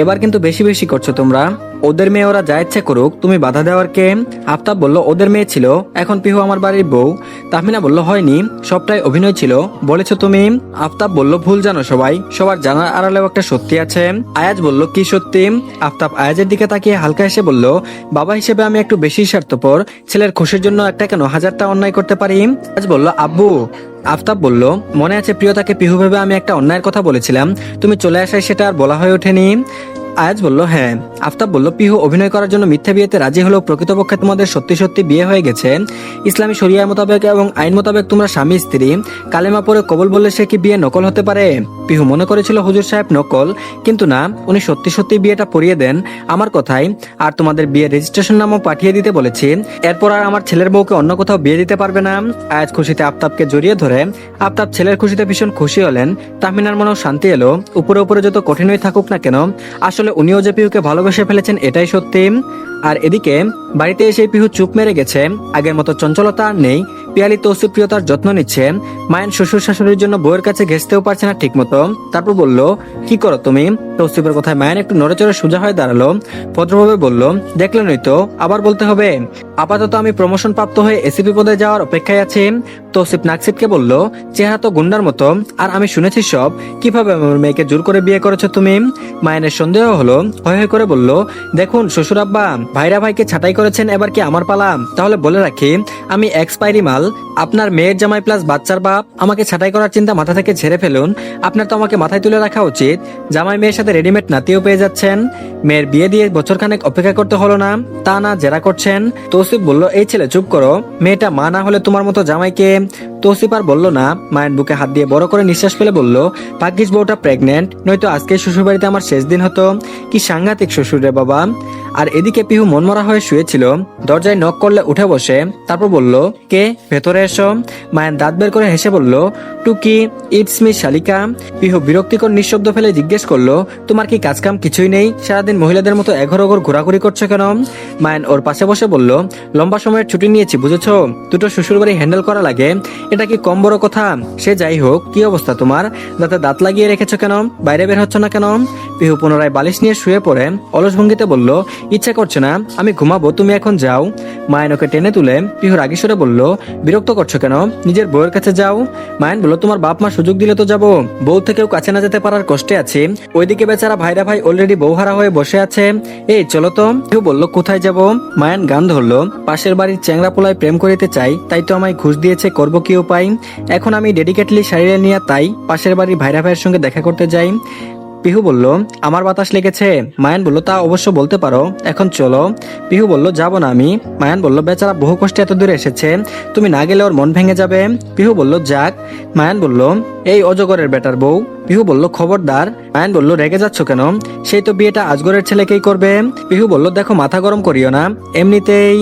এবার কিন্তু বেশি বেশি করছো তোমরা। ওদের মেয়ে ওরা যা ইচ্ছে করুক, তুমি বাধা দেওয়ার কে? আফতাব বলল ওদের মেয়ে ছিল, এখন পিহু আমার বাড়ির বউ। তাহমিনা বলল হয়নি, সবটাই অভিনয় ছিল বলেছো তুমি। আফতাব বলল ভুল জানো সবাই, সবার জানার আড়ালেও একটা সত্যি আছে। আয়াজ বলল কি সত্যি? আফতাব আয়াজের দিকে তাকিয়ে হালকা হেসে বলল বাবা হিসেবে আমি একটু বেশি স্বার্থপর, ছেলের খুশির জন্য একটা কেন হাজারটা অন্যায় করতে পারি। আয়াজ বলল আব্বু। আফতাব বলল মনে আছে প্রিয়তাকে পিহু ভেবে আমি একটা অন্যায়ের কথা বলেছিলাম, তুমি চলে আসায় সেটা আর বলা হয়ে ওঠেনি। আয়াজ বলল হ্যাঁ। আফতাব বলল পিহু অভিনয় করার জন্য মিথ্যা বিয়েতে রাজি হলেও প্রকৃতপক্ষে তোমাদের সত্যি সত্যি বিয়ে হয়ে গেছে। ইসলামী শরিয়া মোতাবেক এবং আইন মোতাবেক তোমরা স্বামী স্ত্রী। কালেমা পড়ে কবুল বললে সে কি বিয়ে নকল হতে পারে? পিহু মনে করেছিল হুজুর সাহেব নকল, কিন্তু না, উনি সত্যি সত্যি বিয়েটা পড়িয়ে দেন আমার কথাই। আর তোমাদের বিয়ের রেজিস্ট্রেশন নামও পাঠিয়ে দিতে বলেছি। এরপর আর আমার ছেলের বউকে অন্য কোথাও বিয়ে দিতে পারবে না। আয়াজ খুশিতে আফতাবকে জড়িয়ে ধরে। আফতাব ছেলের খুশিতে ভীষণ খুশি হলেন। তাহমিনার মনেও শান্তি এলো। উপরে উপরে যত কঠিনই থাকুক না কেন, আসলে উনিও যে পিহুকে ভালোবেসে ফেলেছেন এটাই সত্যি। আর এদিকে বাড়িতে এসে পিহু চুপ মেরে গেছে, আগের মতো চঞ্চলতা আর নেই। পিয়ালি তৌসিফ প্রিয়তার যত্ন নিচ্ছে। মায়ের শ্বশুর শাশুড়ির জন্য বউয়ের কাছে ঘেঁচতেও পারছে না ঠিক মতো। তারপর বলল কি করো তুমি? তৌসিফের কথায় মায়ের একটু নড়েচড়ে সোজা হয়ে দাঁড়ালো। ভদ্রভাবে বলল দেখলেনই তো, আবার বলতে হবে? আপাতত আমি প্রমোশন প্রাপ্ত হয়ে এসিপি পদে যাওয়ার অপেক্ষায় আছি। তৌসিফ নাকসিটকে বলল চেহারা তো গুন্ডার মতো, আর আমি শুনেছি সব। কিভাবে আমার মেয়েকে জোর করে বিয়ে করেছো তুমি? মায়ের সন্দেহ হলো, হয়ে হয়ে করে বলল দেখুন শ্বশুর আব্বা, ভাইরা ভাইকে ছাঁটাই করেছেন, এবার কি আমার পালা? তাহলে বলে রাখি আমি এক্সপায়ারি মাল। আপনার মেয়ের জামাই প্লাস বাচ্চার বাপ, আমাকে ছাঁটাই করার চিন্তা মাথা থেকে ঝেড়ে ফেলুন। আপনার তো আমাকে মাথায় তুলে রাখা উচিত। জামাই মেয়ের সাথে রেডিমেড নাতিও পেয়ে যাচ্ছেন। মেয়ের বিয়ে দিয়ে বছরখানেক অপেক্ষা করতে হলো না, তা না জেরা করছেন। তৌসিফ বলল এই ছেলে চুপ করো, মেয়েটা মা না হলে তোমার মতো জামাইকে। তৌসিফ আর বলল না, মায়ের বুকে হাত দিয়ে বড় করে নিঃশ্বাস ফেলে বলল ভাগ্যিস বউটা প্রেগনেন্ট, নয়তো আজকে শ্বশুর বাড়িতে আমার শেষ দিন হতো। কি সাংঘাতিক শ্বশুর রে বাবা। আর এদিকে পিহু মনমরা হয়ে শুয়েছিল। দরজায় নক করলে উঠে বসে, তারপর বলল কে? ভেতরে এসো। মায়ের দাঁত বের করে হেসে বলল টুকি, ইটস মি শালিকা। পিহু বিরক্তিকর নিঃশব্দ ফেলে জিজ্ঞেস করলো তোমার কি কাজকাম কিছুই নেই? সারাদিন মহিলাদের মতো এঘর ওঘর ঘোরাঘুরি করছো কেন? মায়ের ওর পাশে বসে বলল লম্বা সময়ের ছুটি নিয়েছি বুঝেছো, দুটো শ্বশুর বাড়ি হ্যান্ডেল করা লাগে, এটা কি কম বড় কথা? সে যাই হোক, কি অবস্থা তোমার? দাঁতে দাঁত লাগিয়ে রেখেছো কেন? বাইরে বের হচ্ছ না কেন? পিহু পুনরায় বালিশ নিয়ে শুয়ে পড়ে অলস ভঙ্গিতে বলল ইচ্ছা করছে না, আমি ঘুমাবো, তুমি এখন যাও। মায়ের ওকে টেনে তুলে পিহু রাগী সুরে বলল বিরক্ত করছো কেন? নিজের বউয়ের কাছে যাও। মায়ের বলল তোমার বাপ মা সুযোগ দিলে তো যাবো, বউ থেকেও কাছে না যেতে পারার কষ্টে আছি। ওইদিকে বেচারা ভাইরা ভাই অলরেডি বউহারা হয়ে বসে আছে। এই চলো তো। পিহু বলল কোথায় যাব? মায়ান গান ধরলো পাশের বাড়ির চ্যাংরা পোলায় প্রেম করিতে চাই, তাই তো আমায় ঘুষ দিয়েছে, করব কি উপায়? এখন আমি ডেডিকেটলি শাড়িয়ে নিয়ে তাই পাশের বাড়ির ভাইরা ভাইয়ের সঙ্গে দেখা করতে যাই। পিহু বলল আমার বাতাস লেগেছে। মায়ান বলল তা অবশ্য বলতে পারো, এখন চলো। পিহু বলল যাব না আমি। মায়ান বলল বেচারা বহু কষ্টে এত দূরে এসেছে, তুমি না গেলে ওর মন ভেঙে যাবে। পিহু বলল যাক। মায়ান বলল এই অজগরের বেটার বউ। পিহু বলল খবরদার। মায়ান বলল রেগে যাচ্ছ কেন? সেই তো বিয়েটা আজগরের ছেলেকেই করবে। পিহু বলল দেখো মাথা গরম করিও না, এমনিতেই।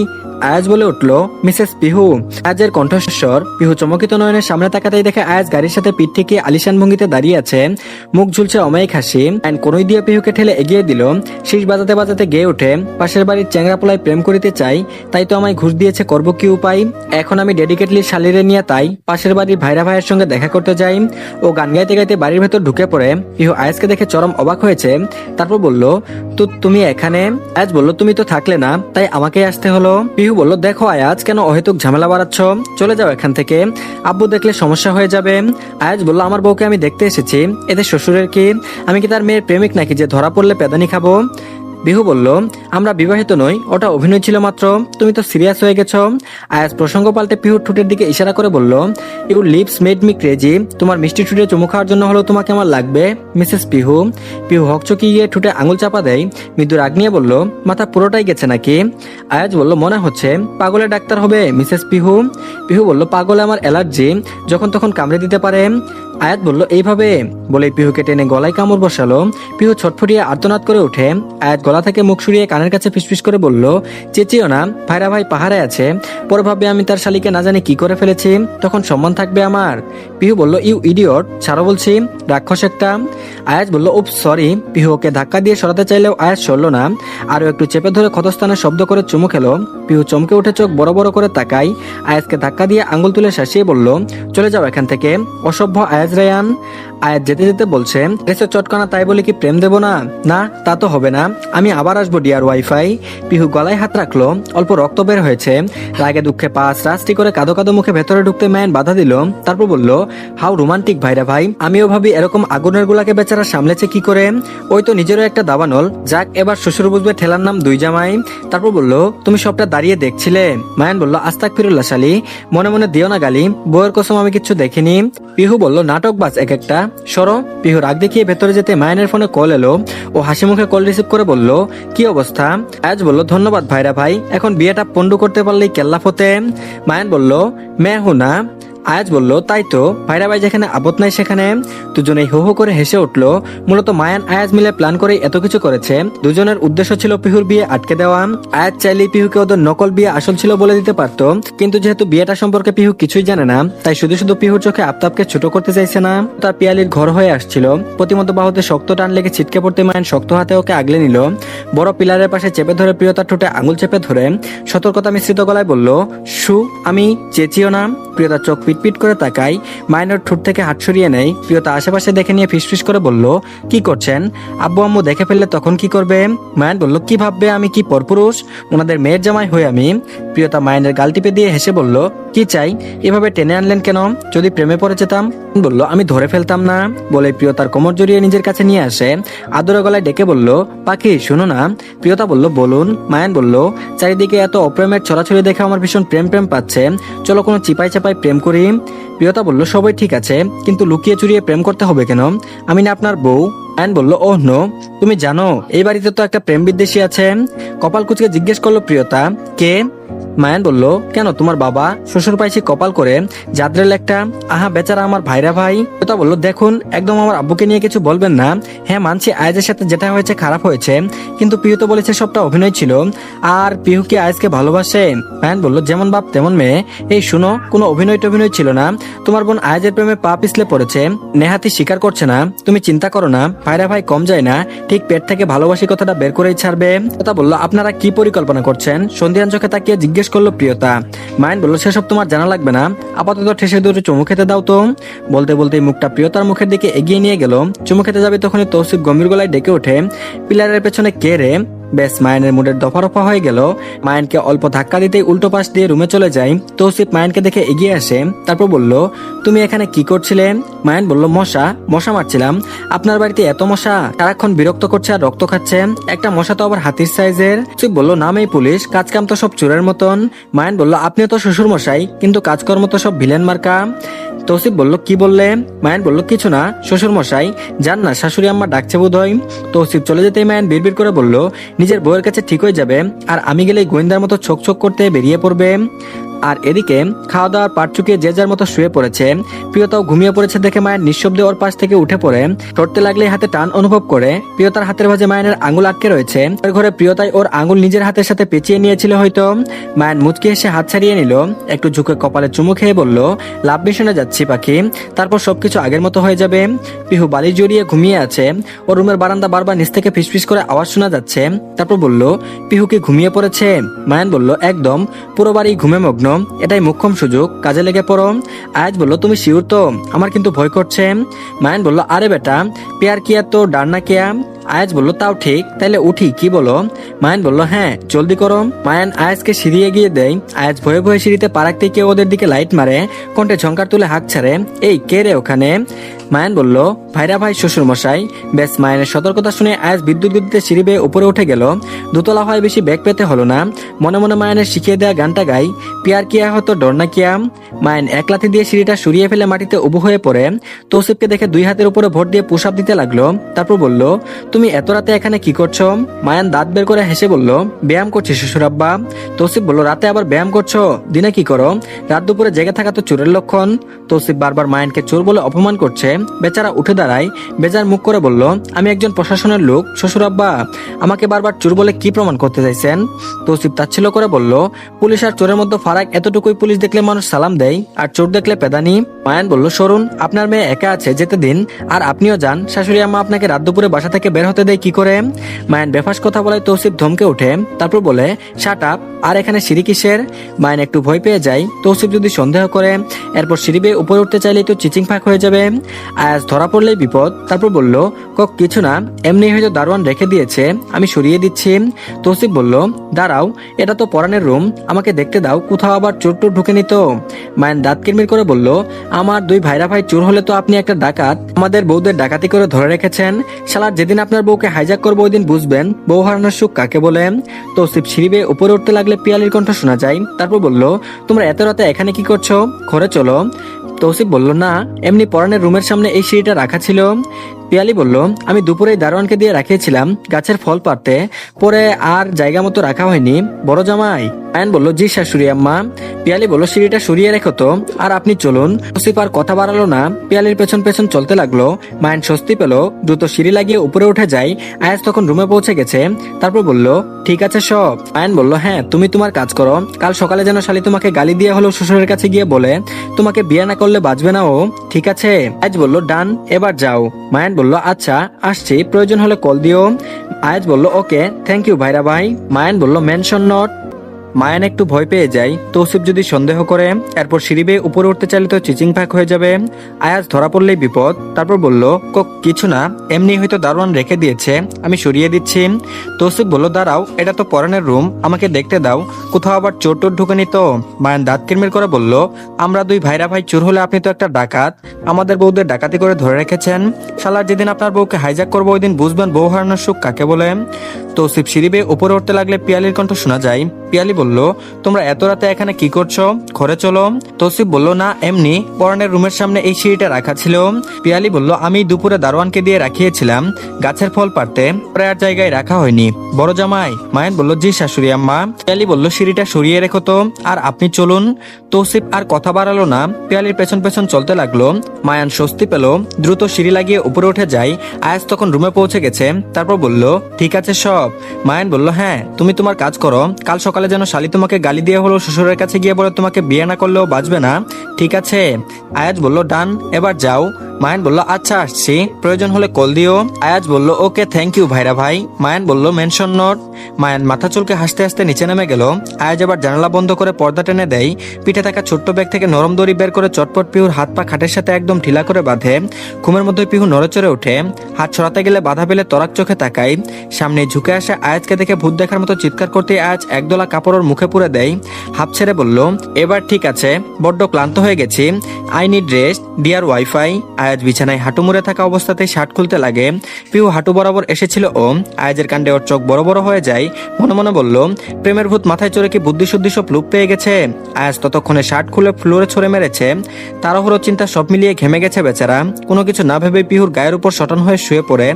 আয়াজ বলে উঠল মিসেস পিহু। আয়াজের কণ্ঠস্বর। পিহু চমকিত নয়নের সামনে তাকাতেই দেখে আয়াজ গাড়ির সাথে পিঠ থেকে আলিশান ভঙ্গিতে দাঁড়িয়ে আছে, মুখ ঝুলছে অমায়িক হাসি। আইন কোনই দিয়ে পিহুকে ঠেলে এগিয়ে দিল। শীষ বাজাতে বাজাতে গেয়ে ওঠে পাশের বাড়ির চ্যাংরা পোলায় প্রেম করিতে চাই, তাই তো আমায় ঘুষ দিয়েছে, করব কি উপায়? এখন আমি ডেডিকেটলি শালিরে নিয়ে তাই পাশের বাড়ির ভাইরা ভাইয়ের সঙ্গে দেখা করতে যাই। ও গান গাইতে গাইতে বাড়ির ভেতর ঢুকে পড়ে। পিহু আয়াজকে দেখে চরম অবাক হয়েছে। তারপর বলল তো তুমি এখানে? আয়াজ বলল তুমি তো থাকলে না, তাই আমাকেই আসতে হলো। পিহু বলল দেখো আয়াজ, কেন অহেতুক ঝামেলা বাড়াচ্ছ? চলে যাও এখান থেকে, আব্বু দেখলে সমস্যা হয়ে যাবে। আয়াজ বলল আমার বউকে আমি দেখতে এসেছি, এতে শ্বশুরের কি? আমি কি তার মেয়ের প্রেমিক নাকি যে ধরা পড়লে পেদানি খাবো? বিহু বলল আমরা বিবাহিত নই, ওটা অভিনয় ছিল মাত্র, তুমি তো সিরিয়াস হয়ে গেছো। আয়াজ প্রসঙ্গ পাল্টে পিহুর ঠোঁটের দিকে ইশারা করে বলল your lips made me crazy, তোমার মিষ্টি ঠোঁটে চুমু খাওয়ার জন্য হলো তোমাকে আমার লাগবে মিসেস পিহু। পিহু হকচকি গিয়ে ঠোঁটে আঙুল চাপা দেয়। মৃদু রাগ নিয়ে বলল মাথা পুরোটাই গেছে নাকি? আয়াজ বলল মনে হচ্ছে। পাগলের ডাক্তার হবে মিসেস পিহু। পিহু বলল পাগলে আমার অ্যালার্জি, যখন তখন কামড়ে দিতে পারে। আয়াত বলল এইভাবে বলে পিহুকে টেনে গলায় কামড় বসালো। পিহু ছটফটিয়ে আর্তনাদ করে উঠে। আয়াত গলা থেকে মুখ সরিয়ে কানের কাছে ফিসফিস করে বলল চেঁচিও না, ভাইরা ভাই পাহাড়ে আছে, পরে ভাববে আমি তার শালিকে না জানি কি করে ফেলেছি, তখন সম্মান থাকবে আমার? পিহু বলল, ইউ ইডিয়ট, ছাড়ো বলছি, রাক্ষস একটা। আয়াজ বলল, উপ সরি। পিহু ওকে ধাক্কা দিয়ে সরাতে চাইলেও আয়াজ সরল না, আরো একটু চেপে ধরে ক্ষতস্থানে শব্দ করে চুমু খেলো। পিহু চমকে উঠে চোখ বড় বড় করে তাকাই। আয়াজকে ধাক্কা দিয়ে আঙ্গুল তুলে শাসিয়ে বলল, চলে যাও এখান থেকে, অসভ্য আয়াজ রায়ান। আয়াজ যেতে যেতে বলছে, এসে চটকানা তাই বলে কি প্রেম দেব না? না, তা তো হবে না, আমি আবার আসবো ডিয়ার ওয়াইফাই। পিহু গলায় হাত রাখলো, অল্প রক্ত বের হয়েছে। রাগে দুঃখে পা রাস্তি করে কাঁদো কাঁদো মুখে ভেতরে ঢুকতে মায়ান বাধা দিল। তারপর বলল, হাউ রোমান্টিক ভাইরা ভাই। আমিও ভাবি এরকম আগুনের গুলাকে বেচারা সামলেছে কি করে। ওই তো নিজেরও একটা দাবানল, যাক এবার শ্বশুর বুঝবে ঠেলার নাম দুই জামাই। তারপর বলল, তুমি সবটা দাঁড়িয়ে দেখছিলে? মায়ান বলল, আস্তাগফিরুল্লাহ শালি, মনে মনে দিও না গালি, বউয়ের কসম আমি কিচ্ছু দেখিনি। পিহু বলল, নাটক বাজ এক একটা, সরো। পিহু রাগ দেখিয়ে ভেতরে যেতে মায়ানের ফোনে কল এলো। ও হাসি মুখে কল রিসিভ করে বলল, কি অবস্থা? আজ বলল, ধন্যবাদ ভাইরা ভাই, এখন বিয়েটা পন্ডু করতে পারলেই কেল্লা ফতে। মায়ান বলল, মে হু না। আয়াজ বলল, তাই তো, ভাইরা ভাই যেখানে আপদ নাই সেখানে। দুজনেই হো হো করে হেসে উঠলো। মূলত মায়ান আয়াজ মিলে প্ল্যান করে এত কিছু করেছে। দুজনের উদ্দেশ্য ছিল পিহুর বিয়ে আটকে দেওয়া। আয়াজ চাইলেই পিহুকে ওদের নকল বিয়ে আসল ছিল বলে দিতে পারতো, কিন্তু যেহেতু বিয়েটা সম্পর্কে পিহু কিছুই জানে না, তাই শুধু শুধু পিহুর চোখে আফতাবকে ছোট করতে চাইছে না। তার পিয়ালির ঘর হয়ে আসছিল। প্রতিমতো বাহুতে শক্ত টান লেগে ছিটকে পড়তে মায়ান শক্ত হাতে ওকে আগলে নিল। বড় পিলারের পাশে চেপে ধরে প্রিয়তার ঠোঁটে আঙুল চেপে ধরে সতর্কতা মিশ্রিত গলায় বলল, শু, আমি চেঁচিও না। প্রিয়তার চোখ পিটপিট করে তাকাই। মায়ানের ঠোঁট থেকে হাত সরিয়ে নেই। প্রিয়তা আশেপাশে দেখে নিয়ে ফিসফিস করে বলল, কি করছেন? আব্বু আম্মু দেখে ফেললে তখন কি করবে? মায়ান বলল, কি ভাববে, আমি কি পরপুরুষ? ওনাদের মেয়ের জামাই হই আমি। প্রিয়তা মায়ানের গাল টিপে দিয়ে হেসে বলল, কি চাই? এভাবে টেনে আনলেন কেন? যদি প্রেমে পড়ে যেতাম? বলল, আমি ধরে ফেলতাম না। বলে প্রিয়তার কোমর জড়িয়ে নিজের কাছে নিয়ে আসে। আদরে গলায় ডেকে বলল, পাখি শোনো না। প্রিয়তা বলল, বলুন। মায়ান বলল, চারিদিকে এত অপ্রেমের ছড়াছড়ি দেখে আমার ভীষণ প্রেম প্রেম পাচ্ছে, চলো কোনো চিপাই চাপাই প্রেম করি। প্রিয়তা বলল, সবাই ঠিক আছে, কিন্তু লুকিয়ে চুরিয়ে প্রেম করতে হবে কেন? আমি না আপনার বউ। মায়ান বলল, ওহ নো, তুমি জানো এই বাড়িতে তো একটা প্রেম বিদ্বেষী আছে। কপাল কুচকে জিজ্ঞেস করলো প্রিয়তা, কে? মায়ান বলল, কেন তোমার বাবা? শ্বশুর পাইছি কপাল করে, জাদ্রেল একটা। আহা বেচারা আমার ভাইরা ভাই। প্রিয়তা বলল, দেখুন একদম আমার আব্বুকে নিয়ে কিছু বলবেন না। হ্যাঁ মানছি আয়াজের সাথে যেটা হয়েছে খারাপ হয়েছে, কিন্তু পিহু তো বলেছে সবটা অভিনয় ছিল। আর পিহু কি আয়াজকে ভালোবাসে? মায়ান বলল, যেমন বাপ তেমন মেয়ে। এই শুনো, কোনো অভিনয় টভিনয় ছিল না। তোমার বোন আয়াজের প্রেমে পা পিছলে পড়েছে, নেহাতি স্বীকার করছে না। তুমি চিন্তা করো না, ভাইরা ভাই কম যায় না, ঠিক পেট থেকে ভালোবাসি কথাটা বের করেই ছাড়বে। কথা বলল, আপনারা কি পরিকল্পনা করছেন? সন্ধিয়ান চোখে তাকিয়ে জিজ্ঞেস করলো প্রিয়তা। মায়ান বলল, সেসব তোমার জানা লাগবে না, আপাতত ঠেসে দুটো চুমু খেতে দাও তো। বলতে বলতে মুখটা প্রিয়তার মুখের দিকে এগিয়ে নিয়ে গেল। চুমু খেতে যাবে তখনই তৌসিফ গম্ভীর গলায় ডেকে ওঠে, পিলারের পেছনে কে রে? বেশ মায়ানের মুডের দফা হয়ে গেল। মায়ানকে অল্প ধাক্কা দিতেই উল্টো পাশ দিয়ে রুমে চলে যায়। তৌসিফ মায়ানকে দেখে এগিয়ে আসে। তারপর বলল, তুমি এখানে কি করছিলে? মায়ান বলল, মশা মারছিলাম। আপনার বাড়িতে এত মশা, সারাক্ষণ বিরক্ত করছে আর রক্ত খাচ্ছে। একটা মশা তো আবার হাতির সাইজের। তৌসিফ বলল, নামেই পুলিশ, কাজকাম তো সব চোরের মতন। মায়ান বলল, আপনিও তো শ্বশুর মশাই, কিন্তু কাজকর্ম তো সব ভিলেন মার্কা। তৌসিফ বলল, কি বললে? মায়ান বলল, কিছু না শ্বশুর মশাই, যান না, শাশুড়ি আম্মা ডাকছে বোধ হয়। তৌসিফ চলে যেতেই মায়ান বিড়বিড় করে বলল, নিজের বউয়ের কাছে ঠিক হয়ে যাবে, আর আমি গেলেই গোয়েন্দার মতো ছোক ছোক করতে বেরিয়ে পড়বে। আর এদিকে খাওয়া দাওয়ার পাট চুকিয়ে যে যার মতো শুয়ে পড়েছে। প্রিয়তাও ঘুমিয়ে পড়েছে দেখে মায়ের নিঃশব্দে ওর পাশ থেকে উঠে পড়ে। সরতে লাগলে হাতে টান অনুভব করে। প্রিয়তার হাতের ভাঁজে মায়ের আঙুল আটকে রয়েছে। ওর ঘরে প্রিয়তাই ওর আঙুল নিজের হাতের সাথে পেঁচিয়ে নিয়েছিল হয়তো। মায়ের মুচকি এসে হাত ছাড়িয়ে নিল, একটু ঝুঁকে কপালে চুমু খেয়ে বলল, লাভ মিশনে যাচ্ছি পাখি, তারপর সবকিছু আগের মতো হয়ে যাবে। পিহু বালি জড়িয়ে ঘুমিয়ে আছে। ওর রুমের বারান্দা বারবার নিচ থেকে ফিসফিস করে আওয়াজ শোনা যাচ্ছে। তারপর বলল, পিহু কি ঘুমিয়ে পড়েছে? মায়ান বলল, একদম, পুরো বাড়ি ঘুমে মগ্ন, এটাই মোক্ষম সুযোগ, কাজে লেগে পড়ো। আয়াজ বলল, তুমি শিওর তো? আমার কিন্তু ভয় করছে। মায়ান বলল, আরে বেটা, পেয়ার কিয়া তো ডারনা কিয়া। আয়াজ বলল, তাও ঠিক, তাইলে উঠি, কি বলো? মায়ান বলল, হ্যাঁ জলদি করো। মায়ান আয়াজকে সিঁড়ি এগিয়ে দেয়। আয়াজ ভয়ে ভয়ে সিঁড়িতে পা রাখতে কেউ ওদের দিকে লাইট মারে, কণ্ঠে ঝংকার তুলে হাঁক ছাড়ে, এই কে রে ওখানে? মায়ান বলল, ভাইরা ভাই শ্বশুর মশাই। বেশ, মায়ানের সতর্কতা শুনে আয়াজ বিদ্যুৎ গতিতে সিঁড়ি বেয়ে উপরে উঠে গেল। দোতলা হয় বেশি ব্যাগ পেতে হলো না। মনে মনে মায়ানের শিখিয়ে দেওয়া গানটা গাই, পিয়ার কিয়া হতো ডরনা কিয়া। মায়ান এক লাথি দিয়ে সিঁড়িটা সরিয়ে ফেলে মাটিতে উবু হয়ে পড়ে। তৌসিফকে দেখে দুই হাতের উপরে ভর দিয়ে পুশ আপ দিতে লাগলো। তারপর বলল, তুমি এত রাতে এখানে কি করছো? মায়ান দাঁত বের করে হেসে বলল, ব্যায়াম করছি শ্বশুর আব্বা। তৌসিফ বলল, রাতে আবার ব্যায়াম করছো? দিনে কি করো? রাত দুপুরে জেগে থাকা তো চোরের লক্ষণ। তৌসিফ বারবার মায়ানকে চোর বলে অপমান করছে। বেচারা উঠে দাঁড়ায়, বেজার মুখ করে বলল, আমি একজন প্রশাসনের লোক, শ্বশুর আব্বা আমাকে বারবার চোর বলে কি প্রমাণ করতে চাইছেন? তৌসিফ তাচ্ছিল্য করে বলল, পুলিশ আর চোরের মধ্যে ফারাক এতটুকুই, পুলিশ দেখলে মানুষ সালাম দেয় আর চোর দেখলে পেদানি। মায়ান বলল, সরুন, আপনার মেয়ে একা আছে, যেতে দিন, আর আপনিও যান, শাশুড়ি আম্মা আপনাকে রাত দুপুরে বাসা থেকে বের হতে দেয় কি করে? মায়ান বেফাস কথা বলে তৌসিফ ধমকে ওঠে, তারপর বলে, শাট আপ, আর এখানে সিঁড়ি কিসের? মায়ান একটু ভয় পেয়ে যায়, তৌসিফ যদি সন্দেহ করে এরপর সিঁড়ি বেয়ে উপরে উঠতে চাইলেই তো চিচিং ফাঁক হয়ে যাবে, আয়াজ ধরা পড়লেই বিপদ। তারপর বলল, কিছু না, এমনি হয়তো দারোয়ান রেখে দিয়েছে, আমি সরিয়ে দিচ্ছি। তৌসিফ বলল, দাঁড়াও, এটা তো পরানের রুম, আমাকে দেখতে দাও, কোথাও আবার চোর টোর ঢুকে নিত। মায়ান দাঁত কিরমির করে বলল, আমার দুই ভাইরা ভাই চোর হলে তো আপনি একটা ডাকাত, আমাদের বউদের ডাকাতি করে ধরে রেখেছেন, শালার যেদিন আপনার বউকে হাইজ্যাক করবো ওই দিন বুঝবেন বউ হারানোর সুখ কাকে বলে। তৌসিফ সিঁড়ি বেয়ে উপরে উঠতে লাগলে পিয়ালির কণ্ঠ শোনা যায়, তারপর বলল, তোমরা এত রাতে এখানে কি করছো? ঘরে চলো। তৌসিফ বলল, না, এমনি পরানের রুমের সামনে এই সিঁড়িটা রাখা ছিল। পিয়ালি বলল, আমি দুপুরেই দারোয়ানকে দিয়ে রাখিয়েছিলাম গাছের ফল পাড়তে, পরে আর জায়গা মতো রাখা হয়নি। বড় জামাই? মায়ান বলল, জি শাশুড়ি আম্মা। পিয়ালি বলল, সিঁড়িটা সরিয়ে রেখো তো, আর আপনি চলুন। তৌসিফ আর কথা বাড়ালো না, পিয়ালির পেছন পেছন চলতে লাগলো। মায়ান স্বস্তি পেল, দ্রুত সিঁড়ি লাগিয়ে উপরে উঠে যায়। আয়াজ তখন রুমে পৌঁছে গেছে, তারপর বলল, ঠিক আছে সব? মায়ান বলল, হ্যাঁ, তুমি তোমার কাজ করো, কাল সকালে যেন শালি তোমাকে গালি দিয়ে হলেও শ্বশুরের কাছে গিয়ে বলে তোমাকে বিয়ে না করলে বাঁচবে না ও, ঠিক আছে? আয়াজ বলল, ডান, এবার যাও। মায়ান বলল, আচ্ছা আসছি, প্রয়োজন হলে কল দিও। আয়াজ বলল, ওকে, থ্যাংক ইউ ভাইরা ভাই। মায়ান বলল, মেনশন নট। মায়ান একটু ভয় পেয়ে যায়, তৌসিফ যদি সন্দেহ করে এরপর সিঁড়ি বেয়ে উপরে উঠতে চাইলে তো চিচিং ফাঁক হয়ে যাবে, আয়াজ ধরা পড়লেই বিপদ। তারপর বলল, কিছু না, এমনি হয়তো দারোয়ান রেখে দিয়েছে, আমি সরিয়ে দিচ্ছি। তৌসিফ বলল, দাঁড়াও, এটা তো পরানের রুম, আমাকে দেখতে দাও, কোথাও আবার চোর টোর ঢুকে নিত। মায়ান দাঁত কিরমির করে বলল, আমরা দুই ভাইরা ভাই চোর হলে আপনি তো একটা ডাকাত, আমাদের বউদের ডাকাতি করে ধরে রেখেছেন, শালার যেদিন আপনার বউকে হাইজ্যাক করবো ওই দিন বুঝবেন বউ হারানোর সুখ কাকে বলে। তৌসিফ সিঁড়ি বেয়ে উপরে উঠতে লাগলে পিয়ালির কণ্ঠ শোনা যায়, পিয়ালি বলল, তোমরা এত রাতে এখানে কি করছো? ঘরে চলো। তৌসিফ বলল, না, এমনি পরানের রুমের সামনে এই সিঁড়িটা রাখা ছিল। পিয়ালি বলল, আমি দুপুরে দারোয়ানকে দিয়ে রাখিয়েছিলাম গাছের ফল পাড়তে, পরে আর জায়গায় রাখা হয়নি। বড় জামাই? মায়ান বলল, জি শাশুড়ি আম্মা। পিয়ালি বলল, সিঁড়িটা সরিয়ে রেখো তো, আর আপনি চলুন। তৌসিফ আর কথা বাড়ালো না, পিয়ালির পেছন পেছন চলতে লাগলো। মায়ান স্বস্তি পেল, দ্রুত সিঁড়ি লাগিয়ে উপরে উঠে যায়। আয়াজ তখন রুমে পৌঁছে গেছে, তারপর বলল, ঠিক আছে সব? মায়ান বলল, হ্যাঁ, তুমি তোমার কাজ করো, কাল সকালে যেন শালি তোমাকে গালি দিয়ে হলো শ্বশুরের কাছে গিয়ে বলে তোমাকে বিয়ে না করলেও বাঁচবে না, ঠিক আছে? আয়াজ বলল, ডান, এবার যাও। মায়ান বলল, আচ্ছা আসছি, প্রয়োজন হলে কল দিও। আয়াজ বলল, ওকে, থ্যাংক ইউ ভাইরা ভাই। মায়ান বলল, মেনশন নট। মায়ান মাথা চুলকে হাসতে হাসতে নিচে নেমে গেল। আয়াজ আবার জানালা বন্ধ করে পর্দা টেনে দেয়, পিঠে থাকা ছোট্ট ব্যাগ থেকে নরম দড়ি বের করে চটপট পিহুর হাত পা খাটের সাথে একদম ঢিলা করে বাঁধে। ঘুমের মধ্যে পিহু নড়েচড়ে ওঠে, হাত সরাতে গেলে বাধা পেলে তরাক চোখে তাকায়। সামনে ঝুঁকে আসে আয়াজকে দেখে ভূত দেখার মতো চিৎকার করতে আয়াজ একদলা কাপড় ওর মুখে পুরে দেয়। হাফ ছেড়ে বলল, এবার ঠিক আছে, বড্ড ক্লান্ত হয়ে গেছি, I need rest dear wifey. Ayaz বিছানায় হাঁটু মুড়ে থাকা অবস্থাতেই শার্ট খুলতে লাগে। পিহু হাঁটু বরাবর এসেছিল ও। আয়াজের কাণ্ডে ওর চোখ বড় বড় হয়ে যায়, মনে মনে বলল, প্রেমের ভূত মাথায় চড়ে কি বুদ্ধি শুদ্ধি সব লুপ পেয়ে গেছে। আয়াজ ততক্ষণে শার্ট খুলে ফ্লোরে ছড়ে মেরেছে, তাড়াহুড়ো চিন্তা সব মিলিয়ে ঘেমে গেছে বেচারা। কোনো কিছু না ভেবে পিহুর গায়ের উপর শটান হয়ে শুয়ে পড়ে।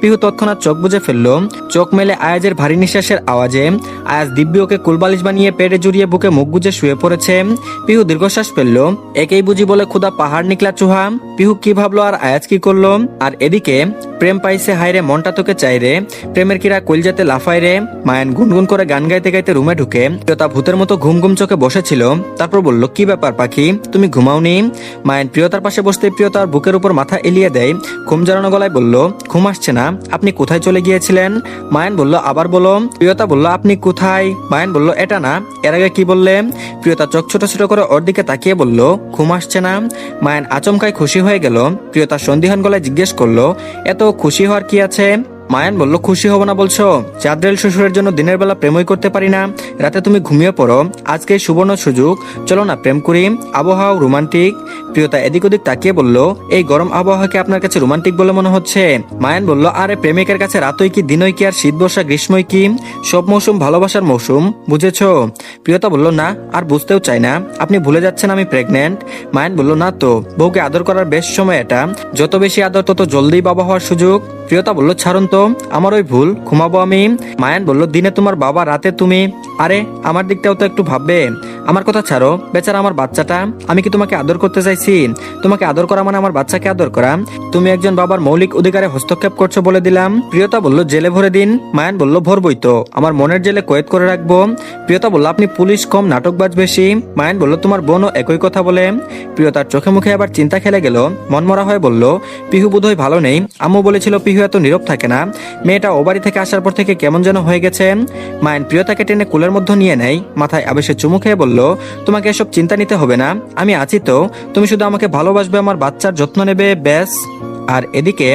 পিহু তৎক্ষণাৎ চোখ বুজে ফেলল, চোখ মেলে আয়াজের ভারী নিঃশ্বাসের আওয়াজে। আয়াজ দিব্যি ওকে কুলবালিশ বানিয়ে পেটে জুড়িয়ে বুকে মুখ গুজে শুয়ে পড়েছে। পিহু দীর্ঘশ্বাস ফেলল, একেই বুঝি বলে খুদা পাহাড় নিকলা চুহা। পিহু কি ভাবলো আর আয়াজ কি করলো? আর এদিকে প্রেম পাইছে হায়রে মনটা তোকে চাই রে, প্রেমের কিরা কইলজাতে লাফায় রে। মায়ান গুনগুন করে গান গাইতে গাইতে রুমে ঢুকে প্রিয়তা ভূতের মতো ঘুম ঘুম চোখে বসেছিল। তারপর বলল, কি ব্যাপার পাখি, তুমি ঘুমাওনি? মায়ান প্রিয়তার পাশে বসতে প্রিয়তার বুকের উপর মাথা এলিয়ে দেয়, ঘুম জড়ানো গলায় বলল, ঘুম আসছে না, আপনি কোথায় চলে গিয়েছিলেন? মায়ান বলল, আবার বলো। প্রিয়তা বলল, আপনি কোথায়? মায়ান বলল, এটা না, এর আগে কি বললে? প্রিয়তা চোখ ছোট ছোট করে ওর দিকে তাকিয়ে বলল, ঘুম আসছে না। মায়ান আচমকায় খুশি হয়ে গেল। প্রিয়তা সন্দিহান গলায় জিজ্ঞেস করলো, এত খুশি হওয়ার কি আছে? মায়ান বলল, খুশি হব না বলছো? চাঁদ্রেল শ্বশুরের জন্য দিনের বেলা প্রেমই করতে পারি না, রাতে তুমি ঘুমিয়ে পড়ো, আজকে সুবর্ণ সুযোগ, চলো না প্রেম করি, আবহাওয়া রোমান্টিক। প্রিয়তা এদিক ওদিক তাকিয়ে বলল, এই গরম আবহাওয়াকে আপনার কাছে রোমান্টিক বলে মনে হচ্ছে? মায়ান বলল, আরে প্রেমিকের কাছে রাতই কি দিনই কি আর শীত বর্ষা গ্রীষ্মই কি, সব মৌসুম ভালোবাসার মৌসুম, বুঝেছো? প্রিয়তা বলল, না, আর বুঝতেও চাই না, আপনি ভুলে যাচ্ছেন আমি প্রেগনেন্ট। মায়ান বলল, না তো, বউকে আদর করার বেশ সময় এটা, যত বেশি আদর তত জলদি বাবা হওয়ার সুযোগ। প্রিয়তা বলল, ছাড়ুন তো, আমার ওই ভুল, ঘুমাবো আমি। মায়ান বলল, দিনে তোমার বাবা, রাতে তুমি, আরে আমার দিকটাও তো একটু ভাববে। আমার কথা ছাড়ো, বেচারা আমার বাচ্চাটা। আমি কি তোমাকে আদর করতে চাইছি? তোমাকে আদর করা মানে আমার বাচ্চাকে আদর করা। তুমি একজন বাবার মৌলিক অধিকারে হস্তক্ষেপ করছো বলে দিলাম। প্রিয়তা বলল, জেলে ভরে দিন। মায়ান বলল, ভরবই তো, আমার মনের জেলে কয়েদ করে রাখবো। প্রিয়তা বলল, আপনি পুলিশ কম নাটকবাজ বেশি। মায়ান বলল, তোমার বোনও একই কথা বলে। প্রিয়তার চোখে মুখে আবার চিন্তা খেলে গেল, মনমরা হয়ে বলল, পিহু বোধহয় ভালো নেই। আম্মু বলেছিল পিহু এত নীরব থাকে না। মেয়েটা ও বাড়ি থেকে আসার পর থেকে কেমন যেন হয়ে গেছে। মায়ান প্রিয়তাকে টেনে কুলের মধ্যে নিয়ে নেয়, মাথায় আবেশে চুমু খেয়ে বলল, তোমাকে এসব চিন্তা নিতে হবে না, আমি আছি তো। তুমি শুধু আমাকে ভালোবাসবে, আমার বাচ্চার যত্ন নেবে, ব্যাস। আর এদিকে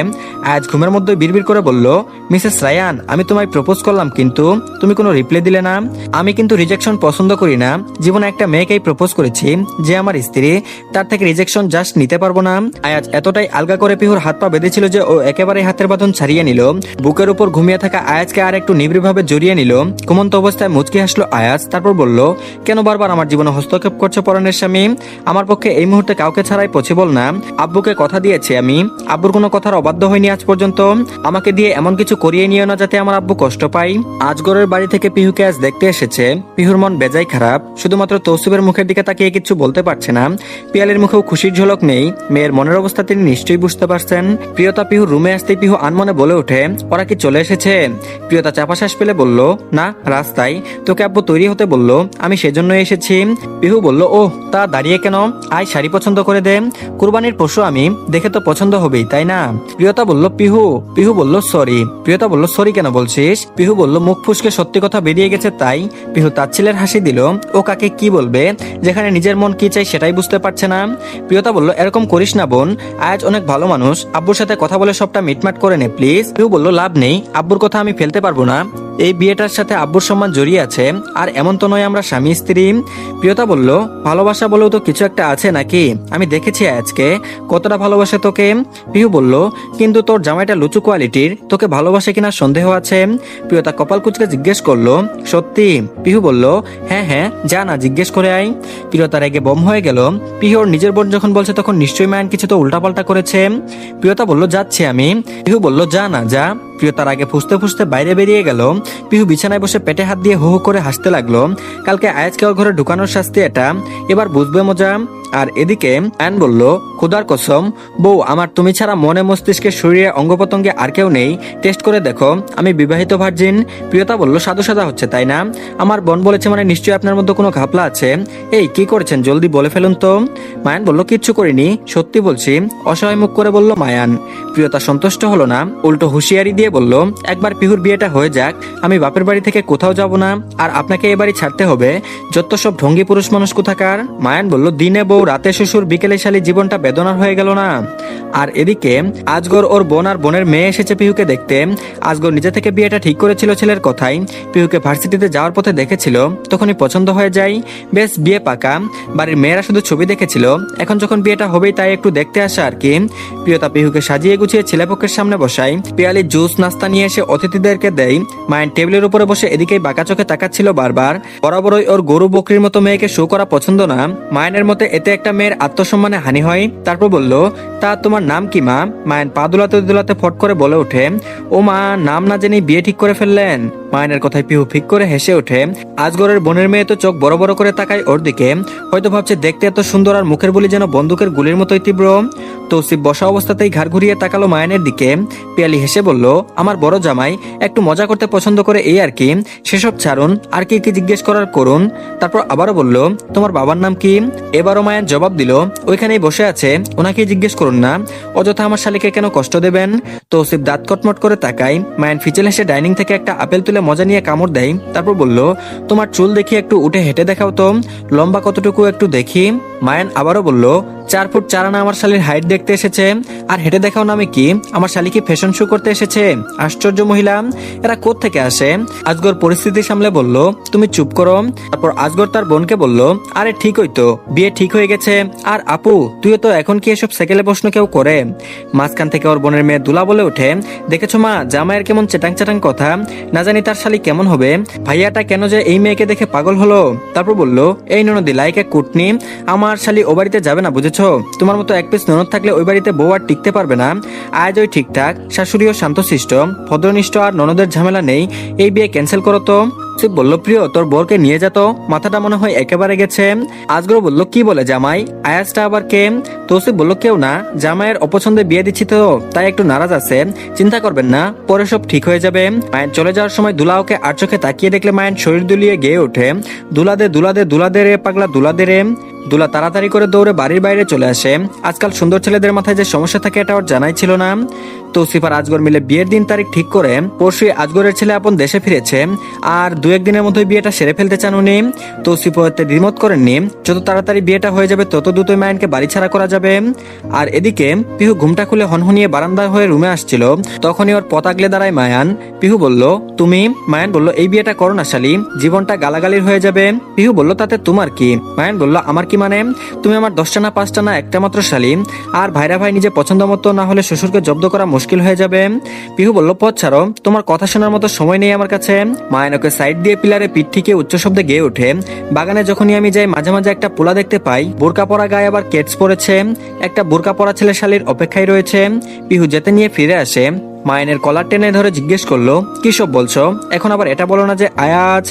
আজ ঘুমের মধ্যে বিড়বিড় করে বলল, মিসেস রায়ান, আমি তোমায় প্রপোজ করলাম কিন্তু তুমি কোনো রিপ্লাই দিলে না। আমি কিন্তু রিজেকশন পছন্দ করি না। জীবনে একটা মেয়েকেই প্রপোজ করেছি, যে আমার স্ত্রী, তার থেকে রিজেকশন জাস্ট নিতে পারবো না। আয়াজ এতটাই আলগা করে পিহুর হাত পা বেঁধেছিল যে ও একেবারে হাতের বাঁধন ছাড়িয়ে নিল। বুকের উপর ঘুমিয়ে থাকা আয়াজকে আর একটু নিবিড়ভাবে জড়িয়ে নিল। ঘুমন্ত অবস্থায় মুচকি হাসলো আয়াজ, তারপর বলল, কেন বারবার আমার জীবনে হস্তক্ষেপ করছে পরাণের স্বামী? আমার পক্ষে এই মুহূর্তে কাউকে ছাড়াই পসিবল না। আব্বুকে কথা দিয়েছি আমি, আব্বুর কোনো কথার অবাধ্য হয়নি আজ পর্যন্ত। আমাকে দিয়ে এমন কিছু করিয়ে নিও না যাতে আমার আব্বু কষ্ট পায়। আজগরের বাড়ি থেকে পিহুকে আজ দেখতে এসেছে। পিহুর মন বেজায় খারাপ, শুধুমাত্র তৌসিফের মুখের দিকে তাকিয়ে কিছু বলতে পারছে না। পিয়ালির মুখেও খুশির ঝলক নেই। মেয়ের মনের অবস্থা তিনি নিশ্চয়ই বুঝতে পারছেন। প্রিয়তা পিহুর রুমে আসতেই পিহু আনমনে বলে ওঠে, ওরা কি চলে এসেছে? প্রিয়তা চাপা শ্বাস পেলে বলল, না, রাস্তায়, তোকে আব্বু তৈরি হতে বলল, আমি সেজন্যই এসেছি। পিহু বলল, ও তা দাঁড়িয়ে কেন? আয় শাড়ি পছন্দ করে দে, কুরবানির পশু আমি, দেখে তো পছন্দ হবেই, তাই না? প্রিয়তা বলল, পিহু বলল, সরি। প্রিয়তা বলল, সরি কেন বলছিস? পিহু বলল, মুখ ফুসকে সত্যি কথা বেরিয়ে গেছে তাই। পিহু তাচ্ছিলের হাসি দিল, ও কাকে কি বলবে, যেখানে নিজের মন কি চাই সেটাই বুঝতে পারছে না। প্রিয়তা বলল, এরকম করিস না বোন, আয়াজ অনেক ভালো মানুষ, আব্বুর সাথে কথা বলে সবটা মিটমাট করে নে প্লিজ। পিহু বলল, লাভ নেই, আব্বুর কথা আমি ফেলতে পারবো না। এই বিয়েটার সাথে আব্বুর সম্মান জড়িয়ে আছে, আর এমন তো নয় আমরা স্বামী স্ত্রী। প্রিয়তা বলল, ভালোবাসা বলেও তো কিছু একটা আছে নাকি? আমি দেখেছি আজকে কতটা ভালোবাসে তোকে। পিহু বলল, কিন্তু তোর জামাইটা লুচু কোয়ালিটির, তোকে ভালোবাসে কিনা সন্দেহ আছে। প্রিয়তা কপাল কুচকে জিজ্ঞেস করলো, সত্যি? পিহু বলল, হ্যাঁ হ্যাঁ, যা না জিজ্ঞেস করে আয়। প্রিয়তা রেগে বম হয়ে গেল। পিহুর নিজের বোন যখন বলছে তখন নিশ্চয়ই মায়ান কিছু তো উল্টাপাল্টা করেছে। প্রিয়তা বলল, যাচ্ছি আমি। পিহু বলল, যা না যা। প্রিয়তার আগে ফুসতে ফুসতে বাইরে বেরিয়ে গেল। পিহু বিছানায় বসে পেটে হাত দিয়ে হু হু করে হাসতে লাগলো। কালকে আয়াজকে ওর ঘরে ঢুকানোর শাস্তি এটা, এবার বুঝবে মজা। আর এদিকে আয়ন বলল, খুদার কসম বউ আমার, তুমি ছাড়া মনে মস্তিষ্কে শরীরে অঙ্গ প্রত্যঙ্গে আর কেউ নেই, টেস্ট করে দেখো আমি বিবাহিত ভার্জিন। প্রিয়তা বলল, সাধু সাদা হচ্ছে তাই না? আমার বোন বলেছে মানে নিশ্চয়ই আপনার মধ্যে কোনো ঘাপলা আছে। এই কি করেছেন জলদি বলে ফেলুন তো। মায়ান বলল, কিচ্ছু করিনি, সত্যি বলছি, অসহায় মুখ করে বলল মায়ান। প্রিয়তা সন্তুষ্ট হলো না, উল্টো হুঁশিয়ারি দিয়ে বলল, একবার পিহুর বিয়েটা হয়ে যাক, আমি বাপের বাড়ি থেকে কোথাও যাব না, আর আপনাকে এ বাড়ি ছাড়তে হবে, যত সব ঢঙ্গি পুরুষ মানুষ কোথাকার। মায়ান বলল, দিনে বউ রাতে শ্বশুর বিকেলে শালী, জীবনটা বেদনার হয়ে গেল না? আর এদিকে আজগর ওর বোন আর বোনের মেয়ে এসেছে পিহুকে দেখতে। আজগর নিজে থেকে বিয়েটা ঠিক করেছিল ছেলের কথাই। পিহুকে ভার্সিটিতে যাওয়ার পথে দেখেছিল, তখনই পছন্দ হয়ে যায়। বেশ বিয়ে পাকা, বাড়ির মেয়েরা শুধু ছবি দেখেছিল, এখন যখন বিয়েটা হবেই তাই একটু দেখতে আসা আর কি। প্রিয়তা পিহুকে সাজিয়ে গুছিয়ে ছেলেপক্ষের সামনে বসায়, পিয়ালি জুস নাস্তা নিয়ে এসে অতিথিদেরকে দেয়। মায়ের টেবিলের উপরে বসে এদিকেই বাঁকা চোখে তাকাচ্ছিল বারবার। বরাবরই ওর গরু বকরির মতো মেয়েকে শো করা পছন্দ না। মায়ের মতে এতে একটা মেয়ের আত্মসম্মানে হানি হয়। তারপর বলল, তা তোমার নাম কি মা? মায়ের পা দুলাতে দুলাতে ফট করে বলে ওঠে, ও মা, নাম না জেনেই বিয়ে ঠিক করে ফেললেন? মায়ের কথায় পিহু ফিক করে হেসে ওঠে। আজগরের বোনের মেয়ে তো চোখ বড় বড় করে তাকায় ওর দিকে, হয়তো ভাবছে দেখতে এত সুন্দর আর মুখের বলি যেন বন্দুকের গুলির মতোই তীব্র। তৌসিফ বসা অবস্থাতেই ঘাড় ঘুরিয়ে তাকালো মায়ানের দিকে। পিয়ালি হেসে বলল, আমার বড় জামাই একটু মজা করতে পছন্দ করে এই আর কি, সেসব ছাড়ুন, আর কি কি জিজ্ঞেস করার করুন। তারপর আবারও বলল, তোমার বাবার নাম কি? এবারও মায়ান জবাব দিল, ওইখানেই বসে আছে, ওনাকে জিজ্ঞেস করুন না, অযথা আমার শালিকে কেন কষ্ট দেবেন। তৌসিফ দাঁত কটমট করে তাকায়। মায়ান ফিচেল হেসে ডাইনিং থেকে একটা আপেল তুলে মজা নিয়ে কামড় দেয়। তারপর বলল, তোমার চুল দেখি একটু উঠে হেঁটে দেখাও তো, লম্বা কতটুকু একটু দেখি। মায়ান আবারও বলল, 4 ফুট 4 আনা আমার শালির হাইট দেখতে এসেছে, আর হেঁটে দেখাও নামে কি? আমার শালি কি ফ্যাশন শো করতে এসেছে? আশ্চর্য মহিলা, এরা কোথা থেকে আসে? আজগর পরিস্থিতি সামলে বলল, তুমি চুপ করো। তারপর আজগর তার বোনকে বলল, আরে ঠিক হইতো, বিয়ে ঠিক হয়ে গেছে। আর আপু, তুইও তো এখন কি এসব সেকেলে প্রশ্ন কেউ করে? মাঝখান থেকে ওর বোনের মেয়ে দুলা বলে ওঠে, দেখেছো মা, জামাইয়ের কেমন চেটাং চেটাং কথা, না জানি তার শালি কেমন হবে। ভাইয়াটা কেন যে এই মেয়েকে দেখে পাগল হলো। তারপর বলল, এই ননদি লাইক কুটনি, আমার শালি ও বাড়িতে যাবে না, বুঝেছো? তোমার মতো এক পিস ননদ থাকলে ওই বাড়িতে বউ আর টিকতে পারবে না। আজ ওই ঠিকঠাক, শাশুড়িও শান্তশিষ্ট ভদ্রনিষ্ঠ, আর ননদের ঝামেলা নেই, এই বিয়ে ক্যান্সেল করো তো। তৌসিফ বলল, প্রিয় তোর বোরকে নিয়ে যেত, মাথাটা মনে হয় একেবারে গেছে। আজগর বলল, কি বলে জামাই, আয়াজটা আবার কে? তৌসিফ বলল, কেউ না, জামাইয়ের অপছন্দে বিয়ে দিচ্ছি তো তাই একটু নারাজ আছে, চিন্তা করবেন না, পরে সব ঠিক হয়ে যাবে। মায়ের চলে যাওয়ার সময় দুলা ওকে আর চোখে তাকিয়ে দেখলে মায়ের শরীর দুলিয়ে গেয়ে ওঠে, দুলাদে দুলাদে দুলাদে রে পাগলা দুলাদে রে। দুলা তাড়াতাড়ি করে দৌড়ে বাড়ির বাইরে চলে আসে। আজকাল সুন্দর ছেলেদের মাথায় যে সমস্যা থাকে এটা ওর জানাই ছিল না। তৌসিফ আর আজগর মিলে বিয়ের দিন তারিখ ঠিক করে পরশুই আজগরের ছেলে আপন দেশে ফিরেছে, আর দু একদিনের মধ্যে বিয়েটা সেরে ফেলতে চান উনি। তৌসিফ হতে দ্বিমত করেননি, যত তাড়াতাড়ি বিয়েটা হয়ে যাবে তত দ্রুতই মায়ানকে বাড়ি ছাড়া করা যাবে। আর এদিকে পিহু ঘুমটা খুলে হনহনিয়ে বারান্দা হয়ে রুমে আসছিল, তখনই ওর পথ আগলে দাঁড়ায় মায়ান। পিহু বলল, তুমি? মায়ান বলল, এই বিয়েটা করো না শালি, জীবনটা গালাগালির হয়ে যাবে। পিহু বলল, তাতে তোমার কি? মায়ান বলল, আমার কি মানে? তুমি আমার 10টা না 5টা না একটা মাত্র শালি, আর ভাইরা ভাই নিজে পছন্দ মতো না হলে শ্বশুরকে জব্দ করা মুশকিল হয়ে যাবে। পিহু বলল, পথ ছাড়ো, তোমার কথা শোনার মতো সময় নেই আমার কাছে। মায়ান ওকে সাইড দিয়ে পিলারে পিঠ থেকে উচ্চ শব্দে গেয়ে ওঠে, বাগানে যখনই আমি যাই মাঝে মাঝে একটা পোলা দেখতে পাই, বোরকা পরা গায়ে আবার কেটস পরেছে, একটা বোরকা পরা ছেলে শালির অপেক্ষায় রয়েছে। পিহু যেতে নিয়ে ফিরে আসে, মায়ানের কলার টেনে ধরে জিজ্ঞেস করলো, কি সব বলছো, এখন আবার এটা বলো না যে আয়াজ।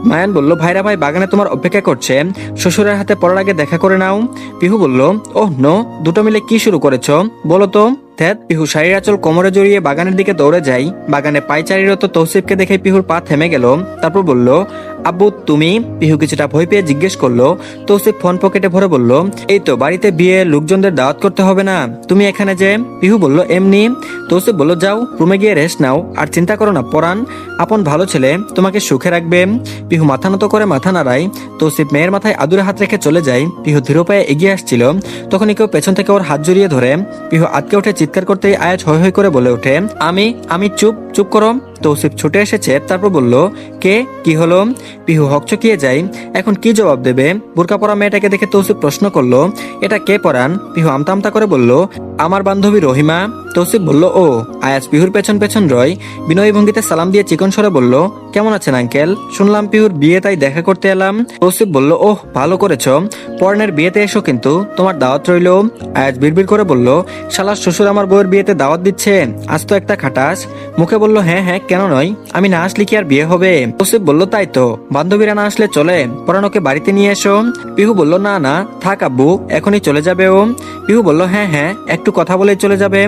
মায়ান বলল, ভাইরা ভাই বাগানে তোমার অপেক্ষা করছে, শ্বশুরের হাতে পড়ার আগে দেখা করে নাও। পিহু বলল, ওহ নো, দুটো মিলে কি শুরু করেছো বলো তো। পিহু শাড়ির আঁচল কোমরে জড়িয়ে বাগানের দিকে দৌড়ে যাই। বাগানে পাইচারিরত তৌসিফকে দেখে পিহুর পা থেমে গেল। তারপর বলল, আব্বু তুমি? পিহু কিছুটা ভয় পেয়ে জিজ্ঞেস করলো। তৌসিফ ফোন পকেটে ভরে বলল, এই তো বাড়িতে বিয়ে, লোকজনদের দাওয়াত করতে হবে না, তুমি এখানে যে? পিহু বলল, এমনি। তৌসিফ বলল, যাও রুমে গিয়ে রেস্ট নাও, আর চিন্তা করো না পরান, আপন ভালো ছেলে তোমাকে সুখে রাখবে। পিহু মাথা নত করে মাথা নাড়ায়। তৌসিফ মেয়ের মাথায় আদুরে হাত রেখে চলে যায়। পিহু ধীর পায়ে এগিয়ে আসছিল, তখনই কেউ পেছন থেকে ওর হাত জড়িয়ে ধরে। পিহু আটকে উঠে চিৎকার করতেই আয়াজ হৈ হৈ করে বলে ওঠে, আমি আমি চুপ চুপ করো। তৌসিফ ছুটে এসেছে, তারপর বলল, কে, কি হলো? পিহু হকচকিয়ে যায়, এখন কি জবাব দেবে। বোরকা পরা মেয়েটাকে দেখে তৌসিফ প্রশ্ন করলো, এটা কে পরান? পিহু আমতা আমতা করে বলল, আমার বান্ধবী রহিমা। তৌসিফ বলল, ও। আয়াজ পিহুর পেছন পেছন রয়, বিনয়ী ভঙ্গিতে সালাম দিয়ে চিকন স্বরে বলল, কেমন আছেন আঙ্কেল? শুনলাম পিহুর বিয়ে, তাই দেখা করতে এলাম। তৌসিফ বলল, ওহ ভালো করেছো, পরনের বিয়েতে এসো কিন্তু তোমার দাওয়াত রইল। আয়াজ বিড়বিড় করে বলল, শালার শ্বশুর আমার বউয়ের বিয়েতে দাওয়াত দিচ্ছে, আজ তো একটা খাটাস। মুখে বলল, হ্যাঁ হ্যাঁ কেন নয়, আমি না আসলে কি আর বিয়ে হবে? তৌসিফ বলল, তাই তো, বান্ধবীরা না আসলে চলে, পরানোকে বাড়িতে নিয়ে এসো। পিহু বলল, না না থাক আব্বু, এখনই চলে যাবে ও। পিহু বলল, হ্যাঁ হ্যাঁ একটু কথা বলেই চলে যাবে।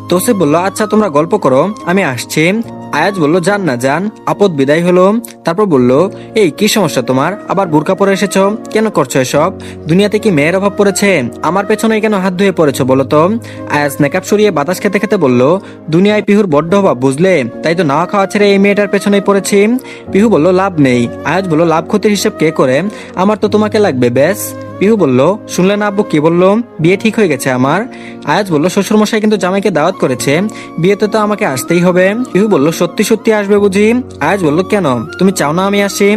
তৌসিফ বলল, আচ্ছা তোমরা গল্প করো, আমি আসছি। আয়াজ বলল, যান না যান। আপদ বিদায় হলো। তারপর বলল, এই কি সমস্যা তোমার, আবার বোরকা পরে এসেছো, কেন করছো এসব? দুনিয়াতে কি মেয়ের অভাব পড়েছে? আমার পেছনে কেন হাত ধুয়ে পড়েছো বলো তো? আয়াজ মেকআপ সরিয়ে বাতাস খেতে খেতে বলল, দুনিয়ায় পিহুর বড্ড অভাব বুঝলে, তাই তো নাওয়া খাওয়া ছেড়ে এই মেয়েটার পেছনেই পড়েছি। পিহু বলল, লাভ নেই। আয়াজ বলল, লাভ ক্ষতির হিসেব কে করে, আমার তো তোমাকে লাগবে ব্যাস। পিহু বলল, শুনলে না আব্বু কি বললো, বিয়ে ঠিক হয়ে গেছে আমার। আয়াজ বলল, শ্বশুর মশাই কিন্তু জামাইকে দাওয়াত করেছে, বিয়েতে তো আমাকে আসতেই হবে। পিহু বলল, সত্যি সত্যি আসবে বুঝি? আয়াজ বলল, কেন তুমি চাও না আমি আসি?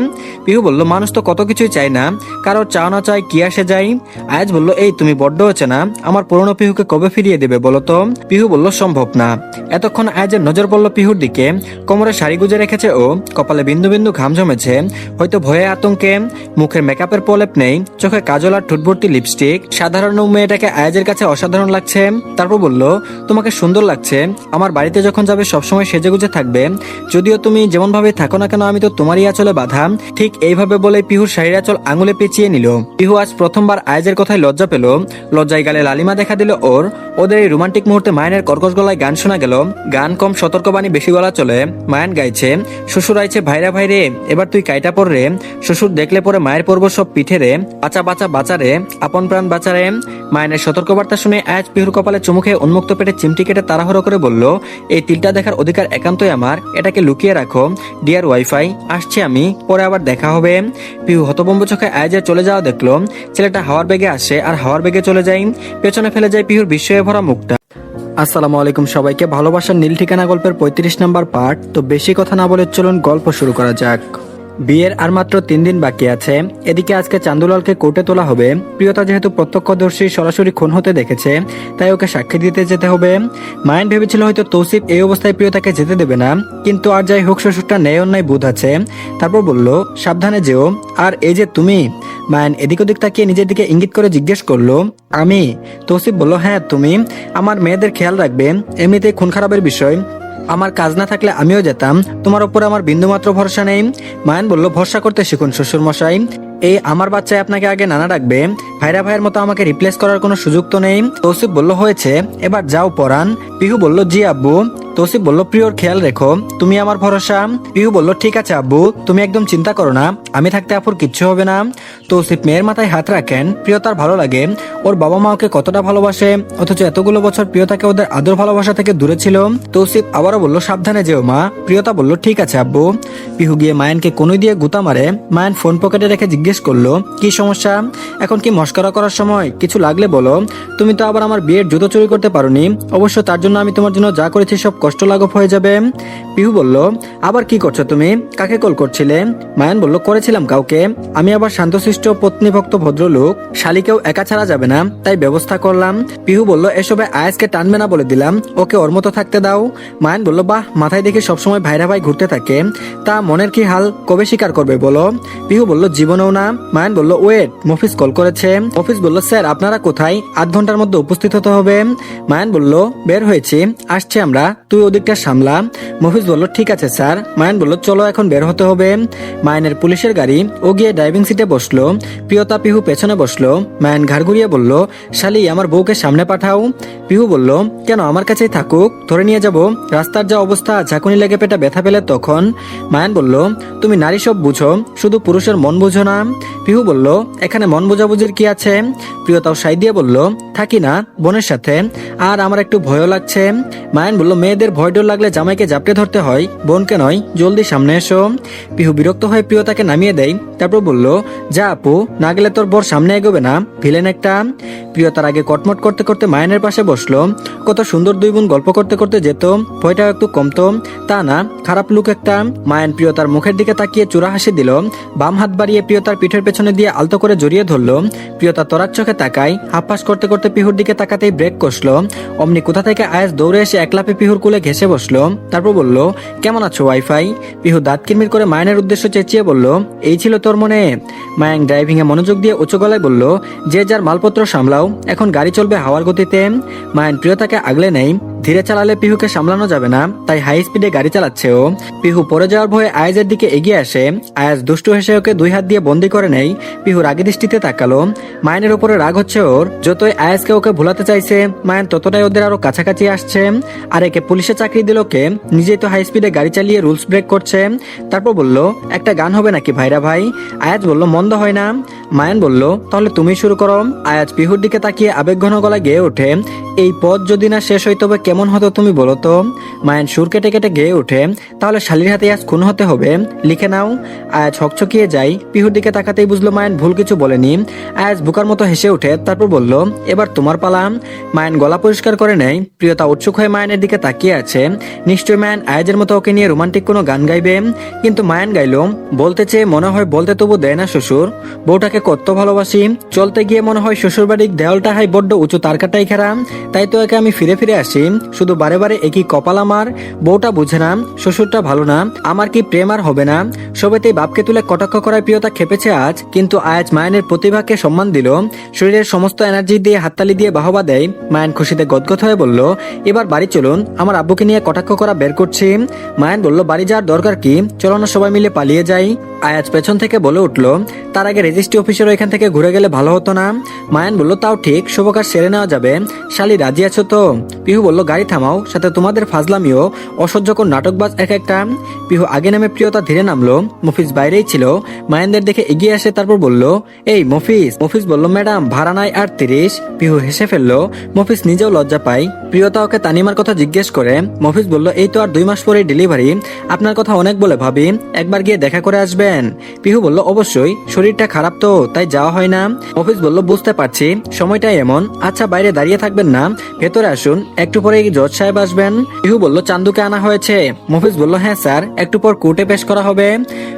পিহু বলল, মানুষ তো কত কিছুই চায় না, কারোর চাও না চাই কি আসে যায়। আয়াজ বলল, এই তুমি বড্ড হচ্ছে না, আমার পুরনো পিহুকে কবে ফিরিয়ে দেবে বলো তো? পিহু বলল, সম্ভব না। এতক্ষণ আয়াজের নজর পড়ল পিহুর দিকে, কোমরে শাড়ি গুজে রেখেছে ও, কপালে বিন্দু বিন্দু ঘাম জমেছে, হয়তো ভয়ে আতঙ্কে। মুখের মেকআপের প্রলেপ নেই, চোখে কাজল আর ঠোঁটভর্তি লিপস্টিক। সাধারণ মেয়েটাকে আয়াজের কাছে অসাধারণ লাগছে। তারপর বলল, তোমাকে সুন্দর লাগছে, আমার বাড়িতে যখন যাবে সবসময় সেজেগুজে থাকবে, যদিও তুমি যেমন ভাবে থাকো না কেন আমি তো তোমারই আঁচলে বাঁধা। ঠিক এইভাবে বলে পিহুর শাড়ির আঁচল আঙুলে পেঁচিয়ে নিল। পিহু আজ প্রথমবার আয়াজের কথায় লজ্জা পেল, লজ্জায় গালে লালিমা দেখা দিল ওর। ওদের এই রোমান্টিক মুহূর্তে মায়ানের কর্কশ গলায় গান শোনা গেল। গান কম, সতর্কবাণী বেশি গলা চলে। মায়ান গাইছে, শ্বশুর আইছে ভাইরা ভাইরে, এবার তুই কাইটা পর রে, শ্বশুর দেখলে পরে মায়ের পর্ব সব পিঠে রে, বাঁচা বাঁচা বাঁচারে, আপন প্রাণ বাঁচারে। মায়ানের সতর্কবার্তা শুনে আয়াজ পিহুর কপালে চুমু খেয়ে উন্মুক্ত পেটে চিমটি কেটে তাড়াহুড়ো করে বলল, এই তিলটা দেখার অধিকার একান্তই আমার, এটাকে লুকিয়ে রাখো। ডিয়ার ওয়াইফাই, আসছি আমি, পরে আবার দেখা হবে। পিহু হতভম্ব চোখে আয়াজের চলে যাওয়া দেখলো। ছেলেটা হাওয়ার বেগে আসে আর হাওয়ার বেগে চলে যায়, পেছনে ফেলে যায় পিহুর বিস্ময়ে ভরা মুখটা। আসসালামু আলাইকুম সবাইকে, ভালোবাসার নীল ঠিকানা গল্পের 35 নম্বর পার্ট। তো বেশি কথা না বলে চলুন গল্প শুরু করা যাক। বিয়ের আর মাত্র 3 দিন বাকি আছে। এদিকে আজকে চান্দুলালকে কোর্টে তোলা হবে। প্রিয়তা যেহেতু প্রত্যক্ষদর্শী, সরাসরি খুন হতে দেখেছে, তাই ওকে সাক্ষী দিতে যেতে হবে। মায়ান ভেবেছিল হয়তো তৌসিফ এই অবস্থায় প্রিয়তাকে যেতে দেবে না, কিন্তু আর যাই হোক শ্বশুরটা ন্যায় অন্যায় বুধ আছে। তারপর বলল, সাবধানে যেও। আর এই যে তুমি? মায়ান এদিক ওদিক তাকিয়ে নিজের দিকে ইঙ্গিত করে জিজ্ঞেস করলো, আমি? তৌসিফ বলল, হ্যাঁ তুমি। আমার মেয়েদের খেয়াল রাখবে, এমনিতেই খুন খারাপের বিষয়, আমার কাজ না থাকলে আমিও যেতাম, তোমার উপরে আমার বিন্দুমাত্র ভরসা নেই। মায়ান বলল, ভরসা করতে শিখুন শ্বশুর মশাই। এই আমার বাচ্চায় আপনাকে আগে নানা ডাকবে, ভাইরা ভাইয়ের মতো আমাকে রিপ্লেস করার কোনো সুযোগ তো নেই। তৌসিফ বলল, হয়েছে, এবার যাও পরান। পিহু বলল, জি আব্বু। তৌসিফ বলল, প্রিয়র খেয়াল রেখো, তুমি আমার ভরসা। পিহু বলল, ঠিক আছে আব্বু, তুমি একদম চিন্তা করো না, আমি থাকতে আপুর কিচ্ছু হবে না। তৌসিফ মেয়ের মাথায় হাত রাখেন। প্রিয় তার ভালো লাগে, ওর বাবা মা ওকে কতটা ভালোবাসে, অথচ এতগুলো বছর প্রিয়তাকে ওদের আদর ভালোবাসা থেকে দূরে ছিল। তৌসিফ আবারও বলল, সাবধানে যেও মা। প্রিয়তা বলল, ঠিক আছে আব্বু। পিহু গিয়ে মায়ানকে কনুই দিয়ে গুতা মারে। মায়ান ফোন পকেটে রেখে জিজ্ঞেস করলো, কি সমস্যা? এখন কি মস্করা করার সময়? কিছু লাগলে বলো। তুমি তো আবার আমার বিয়ের জুতো চুরি করতে পারোনি, অবশ্য তার জন্য আমি তোমার জন্য যা করেছি সব কষ্ট লাঘব হয়ে যাবে। পিহু বলল, আবার কি করছো তুমি? কাকে কল করছিলে? মায়ান বলল, করেছিলাম কাউকে, আমি আবার শান্তশিষ্ট পত্নীভক্ত ভদ্রলোক, শালিকেও একা ছাড়া যাবে না, তাই ব্যবস্থা করলাম। পিহু বলল, এসবে আয়াসকে টানবে না বলে দিলাম, ওকে ওর মতো থাকতে দাও। মায়ান বলল, বাহ, মাথায় দেখে সবসময় ভাইরা ভাই ঘুরতে থাকে, তা মনের কি হাল কবে স্বীকার করবে বলো? পিহু বলল, জীবনেও না। মায়ান বলল, ওয়েট, মফিজ কল করেছে। মফিজ বলল, স্যার আপনারা কোথায়? 8 ঘন্টার মধ্যে উপস্থিত হতে হবে। মায়ান বলল, বের হয়েছি, আসছে আমরা, তুই ওদিকটা সামলা। মফিজ বলল, ঠিক আছে স্যার। মায়ান বলল, চলো এখন বের হতে হবে। মায়ানের পুলিশের গাড়ি, ও গিয়ে ড্রাইভিং সিটে বসলো। প্রিয়তা পিহু পেছনে বসলো। মায়ান ঘাড় ঘুরিয়ে বলল, শালি আমার বউকে সামনে পাঠাও। পিহু বলল, কেন, আমার কাছেই থাকুক, ধরে নিয়ে যাব। রাস্তার যা অবস্থা, ঝাঁকুনি লেগে পেটে ব্যথা পেলে তখন। মায়ান বলল, তুমি নারী সব বুঝো, শুধু পুরুষের মন বুঝো না। পিহু বলল, এখানে মন বোঝাবুঝির কি আছে? প্রিয়তাও সাই দিয়ে বলল, থাকি না বোনের সাথে, আর আমার একটু ভয়ও লাগছে। মায়ান বলল, মেয়েদের ভয় ডর লাগলে জামাইকে জাপটে ধরতে হয়, বোনকে নয়, জলদি সামনে এসো। পিহু বিরক্ত হয়ে প্রিয়তাকে নামিয়ে দেয়, তারপর বলল, যা আপু, না গেলে তোর বর সামনে এগোবে না, ভিলেন একটা। প্রিয়তার আগে কটমট করতে করতে মায়ানের পাশে বসলো। কত সুন্দর দুই বোন গল্প করতে করতে যেত, ভয়টাও একটু কমতো, তা না, খারাপ লুক একটা। মায়ান প্রিয়তার মুখের দিকে তাকিয়ে চূড়া হাসি দিল, বাম হাত বাড়িয়ে প্রিয়তার পিঠের পেছনে দিয়ে আলতো করে জড়িয়ে ধরলো। প্রিয়তা তরাক চোখে তাকায়, হাপ্পাস করতে করতে পিহুর দিকে তাকাতেই ব্রেক কষলো। অমনি কোথা থেকে আয়াস দৌড়ে এসে একলাপে পিহুর কুলে ঘেসে বসলো। তারপর বলল, কেমন আছো ওয়াইফাই? পিহু দাঁত কিরমির করে মায়ানের উদ্দেশ্য চেঁচিয়ে বলল, এই ছিল তোর মনে? মায়াং ড্রাইভিং এ মনোযোগ দিয়ে উচ্চ গলায় বলল, যে যার মালপত্র সামলাও, এখন গাড়ি চলবে হাওয়ার গতিতে। মায়ান প্রিয়তাকে আগলে নেই, ধীরে চালালে পিহুকে সামলানো যাবে না, তাই হাই স্পিডে গাড়ি চালাচ্ছে ও। পিহু পড়ে যাওয়ার ভয়ে আয়াজের দিকে এগিয়ে আসে। আয়াজ দুষ্টু হেসে ওকে 2 হাত দিয়ে বন্দি করে নেই। পিহু রাগী দৃষ্টিতে তাকালো। মায়ানের উপরে রাগ হচ্ছে ওর, যতই আয়াজকে ওকে ভুলাতে চাইছে, মায়ান ততটাই ওদের আরো কাছাকাছি আসছে। আর একে পুলিশে চাকরি দিল কে, নিজেই তো হাই স্পিডে গাড়ি চালিয়ে রুলস ব্রেক করছে। তারপর বলল, একটা গান হবে নাকি ভাইরা ভাই? আয়াজ বলল, মন্দ হয় না। মায়ান বলল, তাহলে তুমি শুরু করো। আয়াজ পিহুর দিকে তাকিয়ে আবেগঘন গলায় গেয়ে ওঠে, এই পথ যদি না শেষ হয় তবে কেমন হতো তুমি বলো তো? মায়ান সুর কেটে কেটে গেয়ে ওঠে, তাহলে শালির হাতে আজ খুন হতে হবে, লিখে নাও। আয়াজ হকচকিয়ে যায়, পিহুর দিকে তাকাতেই বুঝলো মায়ান ভুল কিছু বলেনি। আয়াজ বুকার মতো হেসে ওঠে, তারপর বলল, এবার তোমার পালা। মায়ান গলা পরিষ্কার করে নেয়। প্রিয়তা উৎসুক হয়ে মায়ানের দিকে তাকিয়ে আছে, নিশ্চয় মায়ান আয়াজের মতো ওকে নিয়ে রোমান্টিক কোনো গান গাইবে। কিন্তু মায়ান গাইল, বলতে চেয়ে মনে হয় বলতে তবু দেয় না শ্বশুর, বউটাকে কত ভালোবাসি। চলতে গিয়ে মনে হয় শ্বশুর বাড়ির দেওয়ালটা হাই বড্ড উঁচু তারকাটাই খেরাম, তাই তো একে আমি ফিরে ফিরে আসি, শুধু বারে বারে একই কপাল আমার। বউটা বুঝে না, শ্বশুরটা ভালো না, আমার কি প্রেম আর হবে না? সবেতেই বাপকে তুলে কটাক্ষ করায় প্রিয়তা খেপেছে আজ, কিন্তু আয়াজ মায়ানের প্রতিভাকে সম্মান দিল, শরীরের সমস্ত এনার্জি দিয়ে হাততালি দিয়ে বাহবা দেয়। মায়ান খুশিতে গদগদ হয়ে বলল, এবার বাড়ি চলুন, আমার আব্বুকে নিয়ে কটাক্ষ করা বের করছি। মায়ান বলল, বাড়ি যাওয়ার দরকার কি, চলো না সবাই মিলে পালিয়ে যাই। আয়াজ পেছন থেকে বলে উঠল, তার আগে রেজিস্ট্রি অফিসেরও এখান থেকে ঘুরে গেলে ভালো হতো না? মায়ান বলল, তাও ঠিক, শুভ কাজ সেরে নেওয়া যাবে। শালি রাজি আছো তো? পিহু বলল, গাড়ি থামাও, সাথে তোমাদের ফাজলামিও, অসহ্যকর নাটকবাজ এক একটা। পিহু আগে নামে প্রিয়তা ধীরে নামলো। মফিজ বাইরেই ছিল, মায়ানদের দেখে এগিয়ে আসে, তারপর বলল, এই মফিজ। মফিজ বলল, ম্যাডাম ভাড়া নাই 38। পিহু হেসে ফেললো। মফিজ নিজেও লজ্জা পায়। প্রিয়তা ওকে তানিমার কথা জিজ্ঞেস করে। মফিজ বলল, এই তো আর 2 মাস পরে ডেলিভারি, আপনার কথা অনেক বলে ভাবি, একবার গিয়ে দেখা করে আসবেন। পিহু বলল, অবশ্যই, শরীরটা খারাপ তো তাই যাওয়া হয় না। মফিজ বলল, বুঝতে পারছি, সময়টাই এমন, আচ্ছা বাইরে দাঁড়িয়ে থাকবেন না, ভেতরে আসুন, একটু পরে জজ সাহেব আসবেন। পিহু বলল, চান্দুকে আনা হয়েছে? মফিজ বলল, হ্যাঁ স্যার, একটু পর কোর্টে পেশ করা হবে।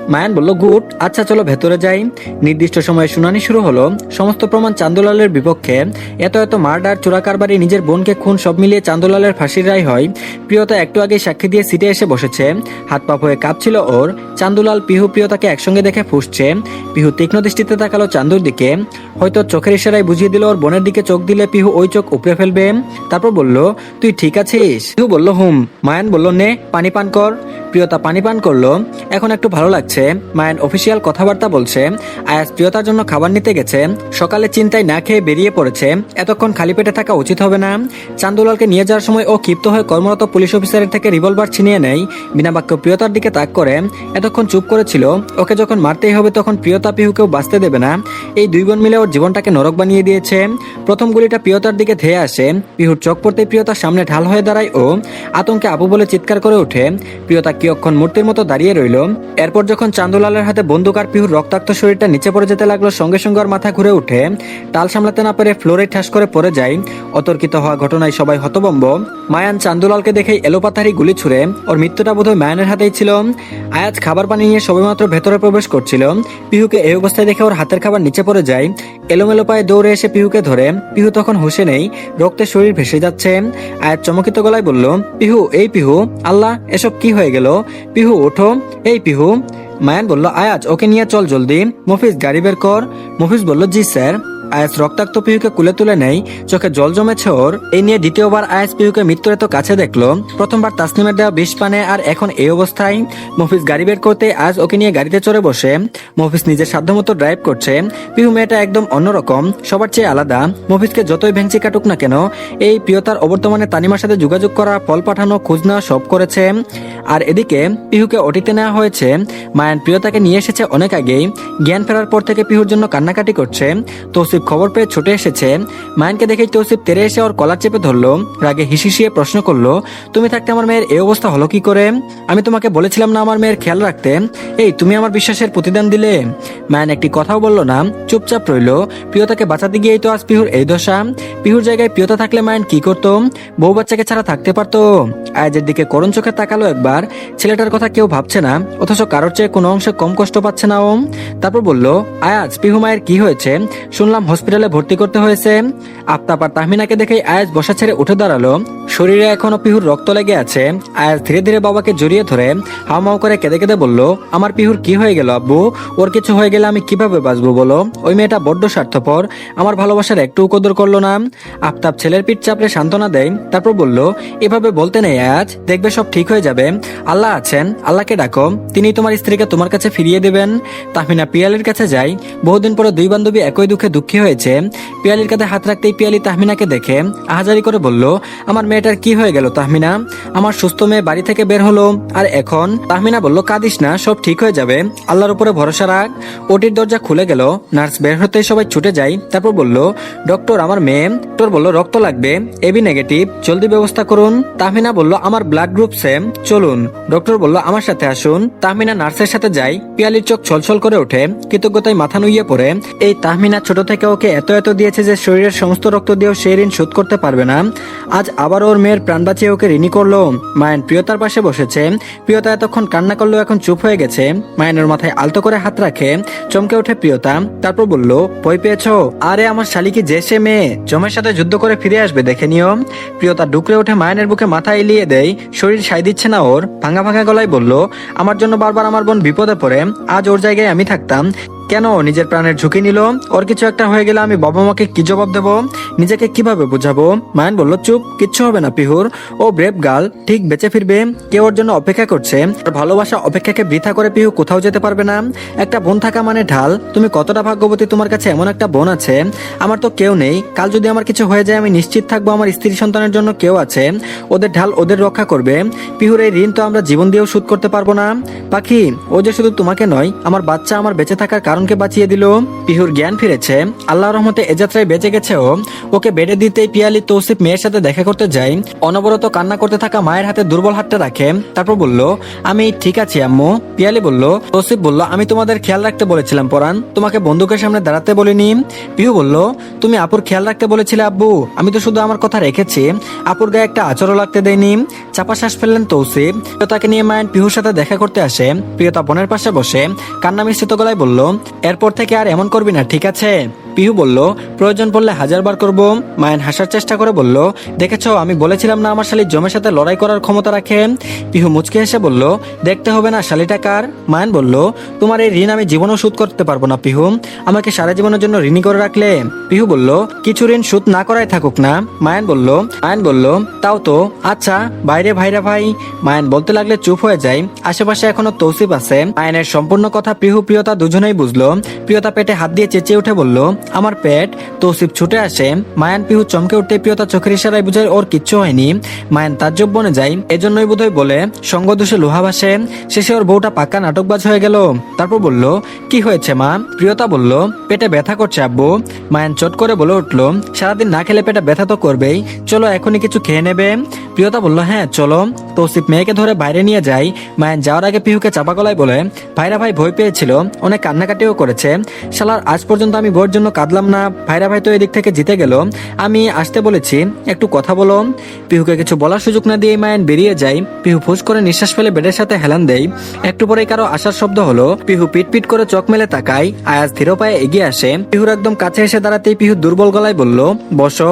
মায়ান বলল গুড, আচ্ছা চলো ভেতরে যাই। নির্দিষ্ট সময়ে শুনানি শুরু হলো। সমস্ত প্রমাণ চান্দুলালের বিপক্ষে। এত এত মার্ডার, চোরাকারবারি, নিজের বোনকে খুন, সব মিলিয়ে চান্দুলালের ফাঁসির রায় হয়। প্রিয়তা একটু আগে সাক্ষী দিয়ে সিটে এসে বসেছে। হাত পা হয়ে কাঁপছিল ওর। চান্দুলাল, পিহু, প্রিয়তাকে একসঙ্গে দেখে ফুঁসছে। পিহু তীক্ষ্ণ দৃষ্টিতে তাকালো চান্দুর দিকে। হয়তো চোখের ইশারায় বুঝিয়ে দিল ওর বোনের দিকে চোখ দিলে পিহু ওই চোখ উপড়ে ফেলবে। তারপর বলল, তুই ঠিক আছিস? পিহু বলল হুম। মায়ান বলল, নে পানি পান কর। প্রিয়তা পানি পান করলো। এখন একটু ভালো লাগছে। মায়ান অফিসিয়াল কথাবার্তা বলছে। আয়াজ প্রিয়তার জন্য খাবার নিতে গেছে। সকালে চিন্তায় না খেয়ে বেরিয়ে পড়েছে। এতক্ষণ খালি পেটে থাকা উচিত হবে না। চান্দুলালকে নিয়ে যাওয়ার সময় ও ক্ষিপ্ত হয়ে কর্মরত পুলিশ অফিসারের থেকে রিভলভার ছিনিয়ে নেয়। বিনা বাক্য প্রিয়তার দিকে তাক করে। এতক্ষণ চুপ করেছিল। ওকে যখন মারতেই হবে তখন প্রিয়তা পিহুকেও বাঁচতে দেবে না। এই দুই বোন মিলে ওর জীবনটাকে নরক বানিয়ে দিয়েছে। প্রথম গুলিটা প্রিয়তার দিকে ধেয়ে আসে। পিহুর চোখ পড়তেই প্রিয়তার সামনে ঢাল হয়ে দাঁড়ায় ও। আতঙ্কে আপু বলে চিৎকার করে ওঠে। প্রিয়তা কিয়ক্ষণ মূর্তির মতো দাঁড়িয়ে রইল। এরপর যখন চান্দুলালের হাতে বন্দুক আর পিহুর রক্তাক্ত শরীরটা নিচে পড়ে যেতে লাগলো, সঙ্গে সঙ্গে ওর মাথা ঘুরে উঠে। টাল সামলাতে না পেরে ফ্লোরে ঠাস করে পড়ে যায়। অতর্কিত হওয়া ঘটনায় সবাই হতভম্ব। মায়ান চান্দুলালকে দেখেই এলোপাথারি গুলি ছুড়ে। ওর মৃত্যুটা বোধহয় মায়ানের হাতেই ছিল। আয়াজ খাবার পানি নিয়ে সবেমাত্র ভেতরে প্রবেশ করছিল। পিহুকে এই অবস্থায় দেখে ওর হাতের খাবার নিচে পড়ে যায়। এলোমেলো পায়ে দৌড়ে এসে পিহুকে ধরে। পিহু তখন হুঁশে নেই, রক্তে শরীর ভেসে যাচ্ছে। আয়াজ চমকিত গলায় বলল, পিহু, এই পিহু, আল্লাহ, এসব কি হয়ে গেল? পিহু ওঠো, এই পিহু। মায়ান বলল, আয়াজ ওকে নিয়ে চল জলদি। মফিজ গাড়ি বের কর। মফিজ বলল, জি স্যার। আয়াস রক্তাক্ত পিহুকে কুলে তুলে নেই। চোখে জল জমেছে ওর। এই নিয়ে দ্বিতীয়বার আয়াস পিহুকে মৃত্যুর এত কাছে দেখলো। প্রথমবার তাসনিমের দেওয়া বিষ পানে, আর এখন এই অবস্থায়। মফিজ গাড়ি বের করতে আজ ওকে নিয়ে গাড়িতে চড়ে বসে। মফিজ নিজের সাধ্যমতো ড্রাইভ করছে। পিহু মেয়েটা একদম অন্যরকম, সবার চেয়ে আলাদা। মফিজকে যতই ভেঙচি কাটুক না কেন, এই প্রিয়তার অবর্তমানে তানিমার সাথে যোগাযোগ করা, ফল পাঠানো, খোঁজ নেওয়া সব করেছে। আর এদিকে পিহুকে ওটিতে নেওয়া হয়েছে। মায়ান প্রিয়তাকে নিয়ে এসেছে অনেক আগেই। জ্ঞান ফেরার পর থেকে পিহুর জন্য কান্নাকাটি করছে। তৌসিফ খবর পেয়ে ছুটে এসেছে। মায়ানকে দেখেই তৌসিফ তেরে এসে ওর কলার চেপে ধরলো। রাগে হিসিয়ে প্রশ্ন করলো, তুমি থাকতে আমার মেয়ের এই অবস্থা হলো কি করে? আমি তোমাকে বলেছিলাম না আমার মেয়ের খেয়াল রাখতে? এই তুমি আমার বিশ্বাসের প্রতিদান দিলে। মায়ান একটি কথাও বলল না, চুপচাপ রইলো। প্রিয়তাকে বাঁচাতে গিয়েই তো আজ পিহুর এই দশা। পিহুর জায়গায় প্রিয়তা থাকলে মায়ান কি করতো? বউ বাচ্চাকে ছাড়া থাকতে পারতো? আয়াজের দিকে করুণ চোখে তাকালো একবার। ছেলেটার কথা কেউ ভাবছে না, অথচ কারোর চেয়ে কোনো অংশে কম কষ্ট পাচ্ছে না ও। তারপর বলল, আয়াজ, পিহু মায়ের কি হয়েছে? শুনলাম হসপিটালে ভর্তি করতে হয়েছে। আফতাব আর তাহমিনাকে দেখে আয়াজ বসা ছেড়ে উঠে দাঁড়ালো। শরীরে এখনো পিহুর রক্ত লেগে আছে। আয়াজ ধীরে ধীরে বাবাকে জড়িয়ে ধরে হাউমাউ করে কেঁদে কেঁদে বলল, আমার পিহুর কি হয়ে গেল আব্বু? ওর কিছু হয়ে গেলে আমি কিভাবে বাঁচবো বলো? ওই মেয়েটা বড্ড স্বার্থপর, আমার ভালোবাসার একটু কদর করলো না। আফতাব ছেলের পিঠ চাপড়ে সান্ত্বনা দেয়। তারপর বলল, এভাবে বলতে নেই আয়াজ, দেখবে সব ঠিক হয়ে যাবে। আল্লাহ আছেন, আল্লাহকে ডাকো, তিনি তোমার স্ত্রীকে তোমার কাছে ফিরিয়ে দেবেন। তাহমিনা পিয়ালির কাছে যায়। বহুদিন পরে দুই বান্ধবী একই দুঃখে দুঃখী হয়েছে। পিয়ালির কাঁধে হাত রাখতেই পিয়ালি তাহমিনাকে দেখে আহাজারি করে বলল, আমার মেয়েটার কি হয়ে গেল তাহমিনা? আমার সুস্থ মেয়ে বাড়ি থেকে বের হলো, আর এখন? তাহমিনা বলল, কাঁদিস না, সব ঠিক হয়ে যাবে, আল্লাহর উপরে ভরসা রাখ। ওটির দরজা খুলে গেল। নার্স বের হতেই সবাই ছুটে যায়। তারপর বলল, ডক্টর, আমার মেয়ে। ডক্টর বলল, রক্ত লাগবে, এবি নেগেটিভ, জলদি ব্যবস্থা করুন। তাহমিনা বলল, আমার ব্লাড গ্রুপ সেম, চলুন। ডক্টর বলল, আমার সাথে আসুন। তাহমিনা নার্সের সাথে যায়। পিয়ালির চোখ ছলছল করে ওঠে, কৃতজ্ঞতায় মাথা নুইয়ে পড়ে। এই তাহমিনা ছোট থেকে ওকে এত এত দিয়েছে যে শরীরের সমস্ত রক্ত দিয়েও সেই ঋণ শোধ করতে পারবে না। আজ আবার ওর মেয়ের প্রাণ বাঁচিয়ে ওকে ঋণী করলো। মায়ান প্রিয়তার পাশে বসেছে। প্রিয়তা এতক্ষণ কান্না করলেও এখন চুপ হয়ে গেছে। মায়ানের মাথায় আলতো করে হাত রাখে। চমকে ওঠে প্রিয়তা। তারপর বলল, ভয় পেয়েছো? আরে আমার শালিকি যে সে মেয়ে, জমের সাথে যুদ্ধ করে ফিরে আসবে, দেখে নিও। প্রিয়তা ডুকরে ওঠে, মায়ানের বুকে মাথা এলিয়ে দেয়। শরীর সাই দিচ্ছে না ওর। ভাঙা ভাঙা গলায় বলল, আমার জন্য বারবার আমার বোন বিপদে পড়ে, আজ ওর জায়গায় আমি থাকতাম। কেন নিজের প্রাণের ঝুঁকি নিল? ওর কিছু একটা হয়ে গেলে আমি বাবা মাকে কি জবাব দেব? নিজেকে কিভাবে বুঝাবো? মায়ান বলল, চুপ, কিচ্ছু হবে না পিহুর, ও ব্রেভ গার্ল, ঠিক বেঁচে ফিরবে। কেউ ওর জন্য অপেক্ষা করছে। ভালোবাসা অপেক্ষাকে বৃথা করে পিহু কোথাও যেতে পারবে না। একটা বোন থাকা মানে ঢাল। তুমি কতটা ভাগ্যবতী, তোমার কাছে এমন একটা বোন আছে। আমার তো কেউ নেই। কাল যদি আমার কিছু হয়ে যায় আমি নিশ্চিত থাকবো আমার স্ত্রী সন্তানের জন্য কেউ আছে। ওদের ঢাল ওদের রক্ষা করবে। পিহুর এই ঋণ তো আমরা জীবন দিয়েও শোধ করতে পারবো না। পাখি, ও যে শুধু তোমাকে নয়, আমার বাচ্চা, আমার বেঁচে থাকার কারণকে বাঁচিয়ে দিল। পিহুর জ্ঞান ফিরেছে। আল্লাহর রহমতে এ যাত্রায় বেঁচে গেছে ও। ওকে বেডে দিতেই পিয়ালি তৌসিফ মেয়ের সাথে দেখা করতে যায়। অনবরত কান্না করতে থাকা মায়ের হাতে দুর্বল হাতটা রাখে। তারপর বলল, আমি ঠিক আছি আম্মু। পিয়ালি বলল, তৌসিফ বলল, আমি তোমাদের খেয়াল রাখতে বলেছিলাম পরান, তোমাকে বন্দুকের সামনে দাঁড়াতে বলিনি। পিহু বলল, তুমি আপুর খেয়াল রাখতে বলেছিলে আব্বু, আমি তো শুধু আমার কথা রেখেছি, আপুর গায়ে একটা আচরও লাগতে দেয়নি। চাপা শ্বাস ফেললেন তৌসিফ। প্রিয়তাকে নিয়ে মায়ান পিহুর সাথে দেখা করতে আসে। প্রিয়তা বোনের পাশে বসে কান্না মিশ্রিত গলায় বলল, এরপর থেকে আর এমন করবি না, ঠিক আছে? পিহু বলল, প্রয়োজন পড়লে 1000 বার করব। মায়ান হাসার চেষ্টা করে বলল, দেখেছো আমি বলেছিলাম না আমার শালী জমের সাথে লড়াই করার ক্ষমতা রাখে। পিহু মুচকে হেসে বলল, দেখতে হবে না শালীটা কার। মায়ান বলল, তোমার এই ঋণ আমি জীবনেও শোধ করতে পারবো না পিহু, আমাকে সারা জীবনের জন্য ঋণী করে রাখলে। পিহু বলল, কিছু ঋণ শোধ না করাই থাকুক না। মায়ান বলল, তাও তো। আচ্ছা বাইরে ভাইরা ভাই। মায়ান বলতে লাগলে চুপ হয়ে যায়। আশেপাশে এখনো তৌসিফ আছে। মায়ানের সম্পূর্ণ কথা পিহু প্রিয়তা দুজনেই বুঝলো। প্রিয়তা পেটে হাত দিয়ে চেঁচিয়ে উঠে বলল, আমার পেট। তৌসিফ ছুটে আসে। মায়ান পিহু চমকে উঠতে প্রিয়তা চোখের ইশারায় বুঝায় ওর কিচ্ছু হয়নি। মায়ান তাজ্জব বনে যায়। এজন্যই বোধহয় বলে সঙ্গদোষে লোহা ভাসে। শেষে ওর বউটা পাক্কা নাটকবাজ হয়ে গেল। তারপর বলল, কি হয়েছে মা? প্রিয়তা বলল, পেটে ব্যথা করছে আব্বু। মায়ান চট করে বলে উঠল, সারাদিন না খেলে পেটে ব্যথা তো করবেই, চলো এখনই কিছু খেয়ে নেবে। প্রিয়তা বলল, হ্যাঁ চলো। তৌসিফ মেয়েকে ধরে বাইরে নিয়ে যায়। মায়ান যাওয়ার আগে পিহুকে চাপা গলায় বলে, ভাইরা ভাই ভয় পেয়েছিল, অনেক কান্নাকাটিও করেছে। শালার আজ পর্যন্ত আমি বউয়ের জন্য কাঁদলাম না, ভাইরা ভাই তো এদিক থেকে জিতে গেল। আমি আসতে বলেছি, একটু কথা বলো। পিহুকে কিছু বলার সুযোগ না দিয়ে মায়ান বেরিয়ে যায়। পিহু ফুস করে নিঃশ্বাস ফেলে বেডের সাথে হেলান দেয়। একটু পরে কারো আসার শব্দ হলো। পিহু পিট পিট করে চোখ মেলে তাকায়। আয়াজ ধীর পায়ে এগিয়ে আসে। পিহুর একদম কাছে এসে দাঁড়াতেই পিহু দুর্বল গলায় বলল, বসো।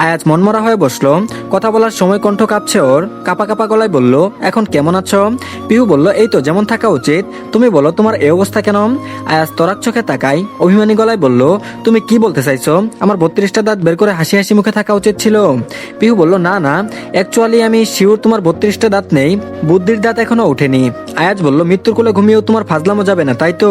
আয়াজ মনমরা হয়ে বসলো। কথা বলার সময় কণ্ঠ কাঁপছে ওর। কাপা কাপা গলায় বলল, এখন কেমন আছো? পিহু বলল, এই তো যেমন থাকা উচিত। তুমি বলো তোমার এই অবস্থা কেন? আয়াজ তরাক চোখে তাকায়। অভিমানী গলায় বলল, তুমি কি বলতে চাইছো? আমার 32টা দাঁত বের করে হাসি হাসি মুখে থাকা উচিত ছিল। পিহু বলল, না না, অ্যাকচুয়ালি আমি শিওর তোমার 32টা দাঁত নেই, বুদ্ধির দাঁত এখনো ওঠেনি। আয়াজ বলল, মৃত্যুর কোলে ঘুমিয়েও তোমার ফাজলামো যাবে না, তাই তো?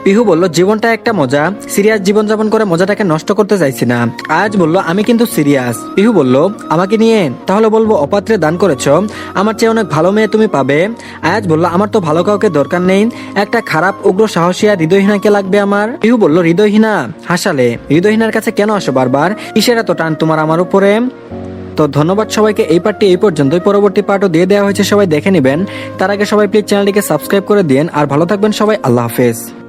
পিহু বলল, জীবনটা একটা মজা, সিরিয়াস জীবনযাপন করে মজাটাকে নষ্ট করতে চাইছি না। আয়াজ বলল, আমি কিন্তু সিরিয়াস। পিহু বলল, আমাকে নিয়ে? তাহলে বলবো অপাত্রে দান করেছো, আমার চেয়ে অনেক ভালো মেয়ে তুমি পাবে। আয়াজ বলল, আমার তো ভালো কাউকে দরকার নেই, একটা খারাপ উগ্র সাহসী আর হৃদয়হীনাকে লাগবে আমার। পিহু বলল, হৃদয়হীনা? হাসালে। হৃদয়হীনার কাছে কেন আসো বারবার? কিসের এত টান তোমার আমার উপরে? তো ধন্যবাদ সবাইকে। এই পার্টটি এই পর্যন্তই, পরবর্তী পার্টও দিয়ে দেওয়া হয়েছে, সবাই দেখে নেবেন। তার আগে সবাই প্লিজ চ্যানেলটিকে সাবস্ক্রাইব করে দিন। আর ভালো থাকবেন সবাই, আল্লাহ হাফেজ।